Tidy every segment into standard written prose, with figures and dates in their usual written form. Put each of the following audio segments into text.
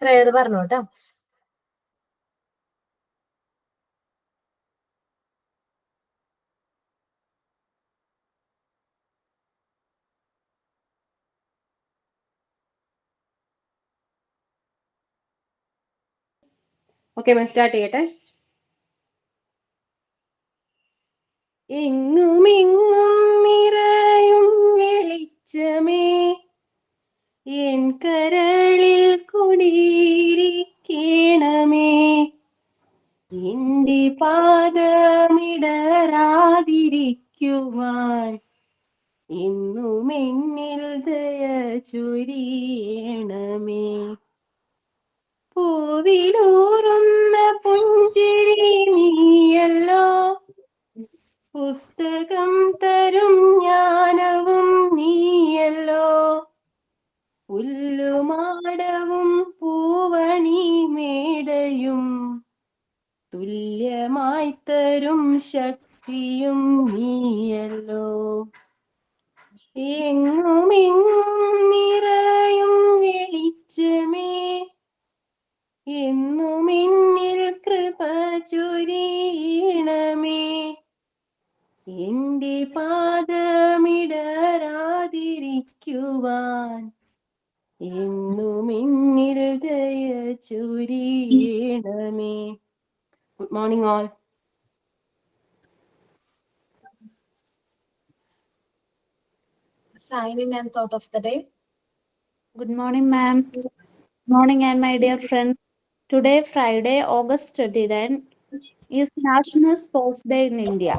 Prayer പറഞ്ഞു കേട്ടോ. Okay ma'am, start ചെയ്യട്ടെ. എങ്ങുമെങ്ങും നിറയും വെളിച്ചമേ, എൻ കരളിൽ കുടിയിരിക്കണമേ, എന്റെ പാദമിടരാതിരിക്കുവാൻ എന്നും എന്നിൽ ദയ ചൊരിയണമേ. പൂവിലൂറുന്ന പുഞ്ചിരി നീയല്ലോ, പുസ്തകം തരും ജ്ഞാനവും നീയല്ലോ, പുല്ലുമാടവും പൂവണി മേടയും തുല്യമായി തരും ശക്തിയും നീയല്ലോ. എങ്ങുമെങ്ങും നിറയും വെളിച്ചമേ, എന്നും എന്നിൽ കൃപ ചൊരിയണമേ, എന്റെ പാദമിടരാതിരിക്കുവാൻ എന്നും എന്നിൽ ദയ ചൊരിയണമേ. Good morning all. Signing and thought of the day. Good morning, ma'am. Good morning, and my dear friends. Today, Friday, August 29, is National Sports Day in India.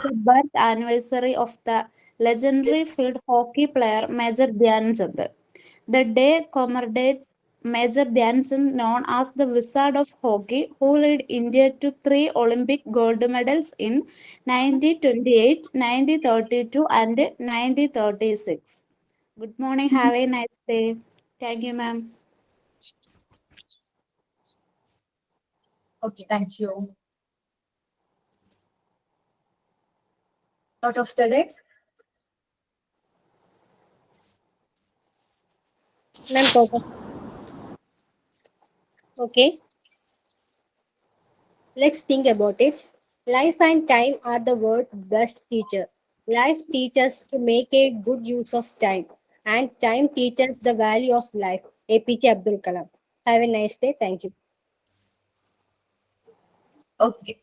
The birth anniversary of the legendary field hockey player Major Dhyan Chand. The day commemorates Major Dhyan Chand, known as the Wizard of Hockey, who led India to 3 Olympic gold medals in 1928, 1932, and 1936. Good morning. Have a nice day. Thank you, ma'am. Okay, thank you. Thought of the day. Ma'am, okay. Let's think about it. Life and time are the world's best teacher. Life teaches to make a good use of time, and time teaches the value of life. APJ Abdul Kalam. Have a nice day. Thank you. Okay.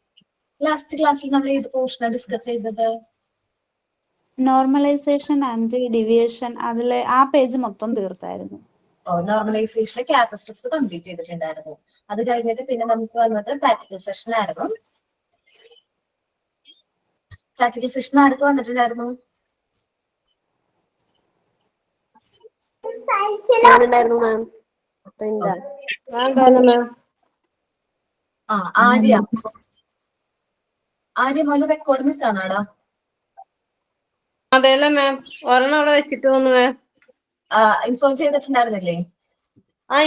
Last ക്ലാസ്സിൽ നമ്മൾ ഏത് പോർഷനാണ് discuss ചെയ്തത്? Normalisation and deviation. അതിലെ ആ page മൊത്തം തീർത്തായിരുന്നു. നോർമലൈസേഷനിലെ characteristics complete ചെയ്തിട്ടുണ്ടായിരുന്നു. അത് കഴിഞ്ഞിട്ട് പിന്നെ നമുക്ക് വന്നത് പ്രാക്ടിക്കൽ സെഷൻ ആയിരുന്നു. പ്രാക്ടിക്കൽ സെഷൻ ആർക്ക് വന്നിട്ടുണ്ടായിരുന്നു? ആര്യ. ആര്യ മോന് റെക്കോർഡ് മിസ് ആണോടാ? അതെയല്ലേ മാം, ഒരെണ്ണം അവിടെ വെച്ചിട്ട് വന്നു മാം. ഇൻഫോം ചെയ്തിട്ടുണ്ടായിരുന്നില്ലേ?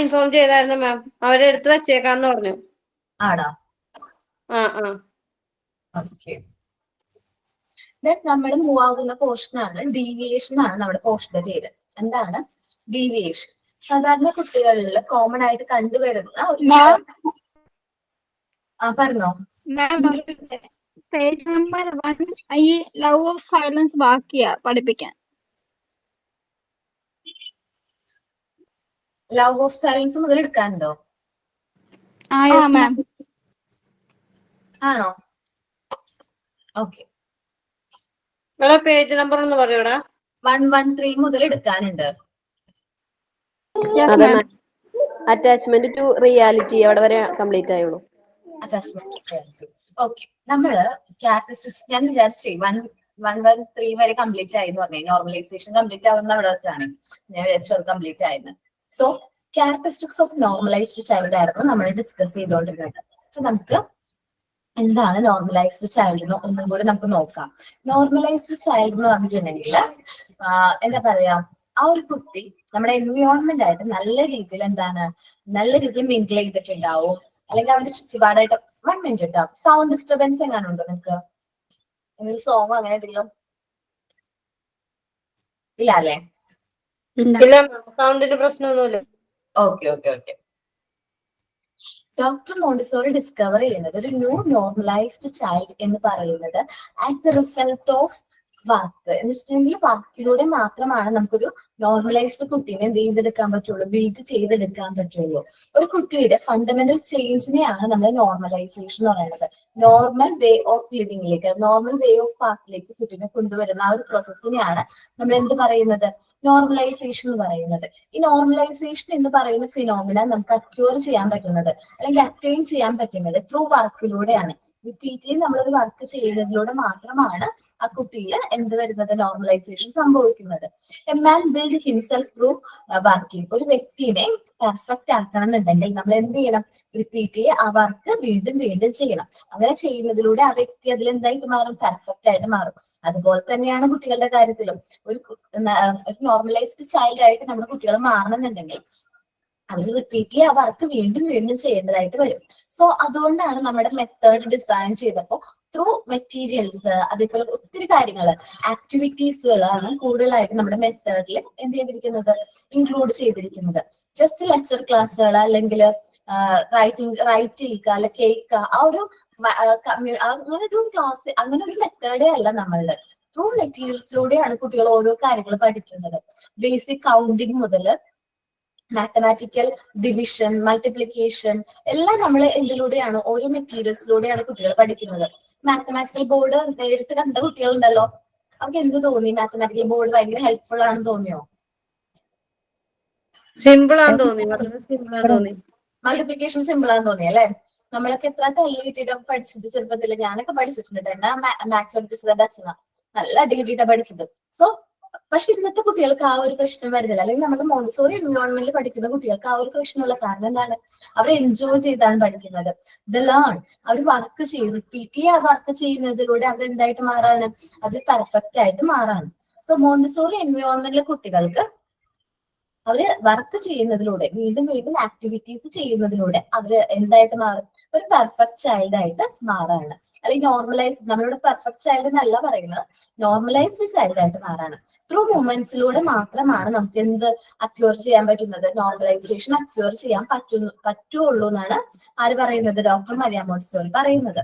ഇൻഫോം ചെയ്തായിരുന്നു മാം, അവരെടുത്ത് വെച്ചേക്കാന്ന് പറഞ്ഞു. ആടാ? ഓക്കെ. നമ്മൾ മൂവ് ആകുന്ന പോർഷനാണ് ഡീവിയേഷൻ ആണ് നമ്മുടെ പോർഷന്റെ പേര്. എന്താണ് ഡീവിയേഷൻ? സാധാരണ കുട്ടികളിൽ കോമൺ ആയിട്ട് കണ്ടുവരുന്ന ഒരു പറഞ്ഞോ പേജ് നമ്പർ 1 ഈ ലവ് ഓഫ് സൈലൻസ് ബാക്കിയാ പഠിപ്പിക്കാൻ. ലവ് ഓഫ് സൈലൻസ് മുതൽ എടുക്കാനുണ്ടോ? ആണോ? ഓക്കെ. പേജ് നമ്പർ ഒന്ന് പറയൂടാ. 113 മുതൽ എടുക്കാനുണ്ട്. അറ്റാച്ച്മെന്റ് ടു റിയാലിറ്റി അവിടെ വരെ കംപ്ലീറ്റ് ആയുള്ളൂ. Attachment to reality. ഓക്കെ. നമ്മള് ക്യാരക്ടറിസ്റ്റിക്സ് ഞാൻ വിചാരിച്ചേ 113 വരെ കംപ്ലീറ്റ് ആയി എന്ന് പറഞ്ഞു. നോർമലൈസേഷൻ കംപ്ലീറ്റ് ആവുന്ന അവിടെ വെച്ചാണ് ഞാൻ വിചാരിച്ചത് കംപ്ലീറ്റ് ആയിരുന്നു. So characteristics of normalised child ആയിരുന്നു നമ്മൾ ഡിസ്കസ് ചെയ്തുകൊണ്ടിരുന്നത്. ഫസ്റ്റ് നമുക്ക് എന്താണ് നോർമലൈസ്ഡ് ചൈൽഡ് എന്ന് ഒന്നും കൂടി നമുക്ക് നോക്കാം. നോർമലൈസ്ഡ് ചൈൽഡ് എന്ന് പറഞ്ഞിട്ടുണ്ടെങ്കിൽ എന്താ പറയാ, ആ ഒരു കുട്ടി നമ്മുടെ എൻവയോൺമെന്റ് ആയിട്ട് നല്ല രീതിയിൽ നല്ല രീതിയിൽ മിങ്കിൾ ചെയ്തിട്ടുണ്ടാവും, അല്ലെങ്കിൽ അവന്റെ ചുറ്റുപാടായിട്ട് 1 മിനിറ്റ് ഉണ്ടാവും. സൗണ്ട് ഡിസ്റ്റർബൻസ് എങ്ങനെ ഉണ്ടോ നിങ്ങക്ക്? എന്തെങ്കിലും സോങ് അങ്ങനെ എന്തെങ്കിലും ഇല്ല അല്ലേ? ഇല്ല, സൗണ്ടിന്റെ പ്രശ്നമൊന്നുമില്ല. Okay okay okay. Doctor Montessori discover ചെയ്യുന്നത് ഒരു ന്യൂ നോർമലൈസ്ഡ് ചൈൽഡ് എന്ന് പറയുന്നത് as the result of work എന്ന് വെച്ചിട്ടുണ്ടെങ്കിൽ വർക്കിലൂടെ മാത്രമാണ് നമുക്കൊരു നോർമലൈസ്ഡ് കുട്ടീനെ എന്ത് ചെയ്തെടുക്കാൻ പറ്റുള്ളൂ, ബിൽഡ് ചെയ്തെടുക്കാൻ പറ്റുള്ളൂ. ഒരു കുട്ടിയുടെ ഫണ്ടമെന്റൽ ചേഞ്ചിനെയാണ് നമ്മൾ നോർമലൈസേഷൻ എന്ന് പറയുന്നത്. നോർമൽ വേ ഓഫ് ലിവിംഗിലേക്ക്, നോർമൽ വേ ഓഫ് പാത്തിലേക്ക് കുട്ടീനെ കൊണ്ടുവരുന്ന ആ ഒരു പ്രോസസ്സിനെയാണ് നമ്മൾ എന്ത് പറയുന്നത്, നോർമലൈസേഷൻ എന്ന് പറയുന്നത്. ഈ നോർമലൈസേഷൻ എന്ന് പറയുന്ന ഫിനോമിന നമുക്ക് അക്യൂർ ചെയ്യാൻ പറ്റുന്നത് അല്ലെങ്കിൽ അറ്റൈൻ ചെയ്യാൻ പറ്റുന്നത് ത്രൂ വർക്കിലൂടെയാണ്. റിപ്പീറ്റ്ലി നമ്മളൊരു വർക്ക് ചെയ്യുന്നതിലൂടെ മാത്രമാണ് ആ കുട്ടിയിൽ എന്ത് വരുന്നത്, നോർമലൈസേഷൻ സംഭവിക്കുന്നത്. A man build himself through working. ഒരു വ്യക്തിനെ പെർഫെക്റ്റ് ആക്കണം എന്നുണ്ടെങ്കിൽ നമ്മൾ എന്ത് ചെയ്യണം, റിപ്പീറ്റ്ലി ആ വർക്ക് വീണ്ടും വീണ്ടും ചെയ്യണം. അങ്ങനെ ചെയ്യുന്നതിലൂടെ ആ വ്യക്തി അതിൽ എന്തായിട്ട് മാറും, പെർഫെക്റ്റ് ആയിട്ട് മാറും. അതുപോലെ തന്നെയാണ് കുട്ടികളുടെ കാര്യത്തിലും. ഒരു നോർമലൈസ്ഡ് ചൈൽഡ് ആയിട്ട് നമ്മുടെ കുട്ടികൾ മാറണമെന്നുണ്ടെങ്കിൽ അവർ റിപ്പീറ്റ്ലി ആ വർക്ക് വീണ്ടും വീണ്ടും ചെയ്യേണ്ടതായിട്ട് വരും. സോ അതുകൊണ്ടാണ് നമ്മുടെ മെത്തേഡ് ഡിസൈൻ ചെയ്തപ്പോൾ ത്രൂ മെറ്റീരിയൽസ്, അതേപോലെ ഒത്തിരി കാര്യങ്ങൾ, ആക്ടിവിറ്റീസുകളാണ് കൂടുതലായിട്ട് നമ്മുടെ മെത്തേഡിൽ എന്ത് ചെയ്തിരിക്കുന്നത്, ഇൻക്ലൂഡ് ചെയ്തിരിക്കുന്നത്. ജസ്റ്റ് ലെക്ചർ ക്ലാസ്സുകൾ അല്ലെങ്കിൽ റൈറ്റ് ചെയ്യുക അല്ലെ കേൾക്കുക, ആ ഒരു അങ്ങനെ ഒരു ക്ലാസ്, അങ്ങനെ ഒരു മെത്തേഡേ അല്ല നമ്മളുടെ. ത്രൂ മെറ്റീരിയൽസിലൂടെയാണ് കുട്ടികൾ ഓരോ കാര്യങ്ങൾ പഠിക്കുന്നത്. ബേസിക് കൗണ്ടിങ് മുതൽ മാത്തമാറ്റിക്കൽ ഡിവിഷൻ, മൾട്ടിപ്ലിക്കേഷൻ എല്ലാം നമ്മൾ എന്തിലൂടെയാണ്, ഓരോ മെറ്റീരിയൽസിലൂടെയാണ് കുട്ടികൾ പഠിക്കുന്നത്. മാത്തമാറ്റിക്കൽ ബോർഡ് നേരിട്ട് കണ്ട കുട്ടികളുണ്ടല്ലോ, അവർക്ക് എന്ത് തോന്നി, മാത്തമാറ്റിക്കൽ ബോർഡ് ഭയങ്കര ഹെൽപ്ഫുൾ ആണെന്ന് തോന്നിയോ? സിമ്പിൾ ആണെന്ന് തോന്നി, വളരെ സിമ്പിൾ ആണെന്ന് തോന്നി. മൾട്ടിപ്ലിക്കേഷൻ സിമ്പിൾ ആണെന്ന് തോന്നി അല്ലെ? നമ്മളൊക്കെ എത്ര തള്ളി കിട്ടിയിട്ട് പഠിച്ചത് ചെറുപ്പത്തിൽ. ഞാനൊക്കെ പഠിച്ചിട്ടുണ്ട്, എന്നാ മാത്സ് പഠിപ്പിച്ചത് എന്റെ അച്ഛന, നല്ല അടി കിട്ടിയിട്ടാ പഠിച്ചത്. സോ പക്ഷെ ഇന്നത്തെ കുട്ടികൾക്ക് ആ ഒരു പ്രശ്നം വരുന്നില്ല, അല്ലെങ്കിൽ നമ്മുടെ മോണ്ടിസോറി എൻവയോൺമെന്റിൽ പഠിക്കുന്ന കുട്ടികൾക്ക് ആ ഒരു പ്രശ്നമുള്ള കാരണം എന്താണ്, അവർ എൻജോയ് ചെയ്താണ് പഠിക്കുന്നത്. ദ ലേൺ, അവർ വർക്ക് ചെയ്ത് റിപ്പീറ്റ്ലി ആ വർക്ക് ചെയ്യുന്നതിലൂടെ അവർ എന്തായിട്ട് മാറാണ്, അവർ പെർഫെക്റ്റ് ആയിട്ട് മാറാണ്. സോ മോണ്ടിസോറി എൻവയോൺമെന്റിലെ കുട്ടികൾക്ക് അവര് വർക്ക് ചെയ്യുന്നതിലൂടെ, വീണ്ടും വീണ്ടും ആക്ടിവിറ്റീസ് ചെയ്യുന്നതിലൂടെ അവര് എന്തായിട്ട് മാറും, ഒരു പെർഫെക്റ്റ് ചൈൽഡ് ആയിട്ട് മാറാണ്. അല്ലെങ്കിൽ നോർമലൈസ്, നമ്മളിവിടെ പെർഫെക്റ്റ് ചൈൽഡ് എന്നല്ല പറയുന്നത്, നോർമലൈസ്ഡ് ചൈൽഡ് ആയിട്ട് മാറാണ്. ത്രൂ മൂവ്മെന്റ്സിലൂടെ മാത്രമാണ് നമുക്ക് എന്ത് അക്യൂർ ചെയ്യാൻ പറ്റുന്നത്, നോർമലൈസേഷൻ അക്യൂർ ചെയ്യാൻ പറ്റുള്ളൂ എന്നാണ് ആര് പറയുന്നത്, ഡോക്ടർ മരിയ മോണ്ടിസോറി പറയുന്നത്.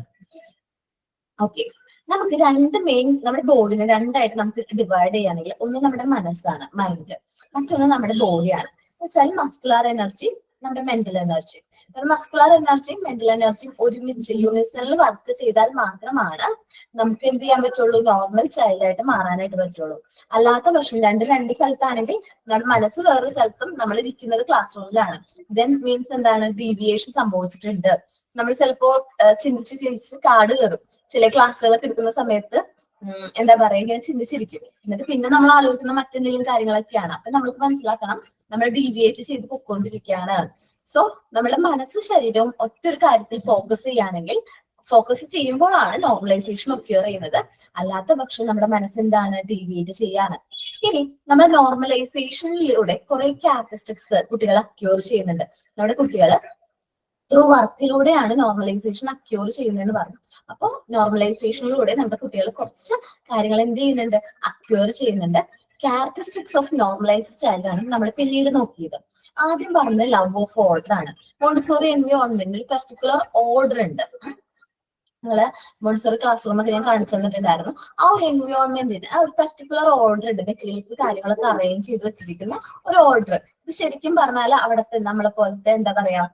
ഓക്കെ, നമുക്ക് രണ്ട് മെയിൻ, നമ്മുടെ ബോഡിനെ രണ്ടായിട്ട് നമുക്ക് ഡിവൈഡ് ചെയ്യുകയാണെങ്കിൽ, ഒന്ന് നമ്മുടെ മനസ്സാണ്, മൈൻഡ്, മറ്റൊന്ന് നമ്മുടെ ബോഡിയാണ്. എന്ന് വെച്ചാൽ മസ്കുലാർ എനർജി, നമ്മുടെ മെന്റൽ എനർജി. മസ്കുലാർ എനർജിയും മെന്റൽ എനർജിയും ഒരുമിച്ച് യൂണിസണിൽ വർക്ക് ചെയ്താൽ മാത്രമാണ് നമുക്ക് എന്ത് ചെയ്യാൻ പറ്റുള്ളൂ, നോർമൽ ചൈൽഡ് ആയിട്ട് മാറാനായിട്ട് പറ്റുള്ളൂ. അല്ലാത്ത പക്ഷം രണ്ട് സ്ഥലത്താണെങ്കിൽ നമ്മുടെ മനസ്സ് വേറൊരു സ്ഥലത്തും നമ്മൾ ഇരിക്കുന്നത് ക്ലാസ് റൂമിലാണ്, ദെൻ മീൻസ് എന്താണ്, ഡീവിയേഷൻ സംഭവിച്ചിട്ടുണ്ട്. നമ്മൾ ചിലപ്പോ ചിന്തിച്ച് കാട് കയറും. ചില ക്ലാസ്സുകളൊക്കെ എടുക്കുന്ന സമയത്ത് എന്താ പറയാ, ഇങ്ങനെ ചിന്തിച്ചിരിക്കും. എന്നിട്ട് പിന്നെ നമ്മൾ ആലോചിക്കുന്ന മറ്റെന്തെങ്കിലും കാര്യങ്ങളൊക്കെയാണ്. അപ്പൊ നമുക്ക് മനസ്സിലാക്കണം, നമ്മൾ ഡീവിയേറ്റ് ചെയ്ത് പൊയ്ക്കൊണ്ടിരിക്കുകയാണ്. സോ നമ്മുടെ മനസ്സും ശരീരവും ഒറ്റൊരു കാര്യത്തിൽ ഫോക്കസ് ചെയ്യുമ്പോഴാണ് നോർമലൈസേഷൻ ഒക്യൂർ ചെയ്യുന്നത്. അല്ലാത്ത പക്ഷം നമ്മുടെ മനസ്സെന്താണ്, ഡീവിയേറ്റ് ചെയ്യാണ്. ഇനി നമ്മൾ നോർമലൈസേഷനിലൂടെ കുറെ ക്യാരക്ടറിസ്റ്റിക്സ് കുട്ടികൾ അക്യൂർ ചെയ്യുന്നുണ്ട്. നമ്മുടെ കുട്ടികൾ ത്രൂ വർക്കിലൂടെയാണ് നോർമലൈസേഷൻ അക്യൂർ ചെയ്യുന്നതെന്ന് പറഞ്ഞു. അപ്പൊ നോർമലൈസേഷനിലൂടെ നമ്മുടെ കുട്ടികൾ കുറച്ച് കാര്യങ്ങൾ എന്ത് ചെയ്യുന്നുണ്ട്, അക്യൂർ ചെയ്യുന്നുണ്ട്. ക്യാരക്ടറിസ്റ്റിക്സ് ഓഫ് നോർമലൈസ്ഡ് ചൈൽഡ് ആണ് നമ്മൾ പിന്നീട് നോക്കിയത്. ആദ്യം പറഞ്ഞത് ലവ് ഓഫ് ഓർഡർ ആണ്. മോണ്ടിസോറി എൻവയോൺമെന്റിൽ ഒരു പെർട്ടിക്കുലർ ഓർഡർ ഉണ്ട്. നിങ്ങള് മോണ്ടിസോറി ക്ലാസ് റൂമൊക്കെ ഞാൻ കാണിച്ചു തന്നിട്ടുണ്ടായിരുന്നു. ആ ഒരു എൻവയോൺമെന്റിന് ആ ഒരു പെർട്ടിക്കുലർ ഓർഡർ ഉണ്ട്, മെറ്റീരിയൽസ് കാര്യങ്ങളൊക്കെ അറേഞ്ച് ചെയ്ത് വെച്ചിരിക്കുന്ന ഒരു ഓർഡർ. ഇത് ശരിക്കും പറഞ്ഞാൽ അവിടുത്തെ നമ്മളെ പോലത്തെ എന്താ പറയാ,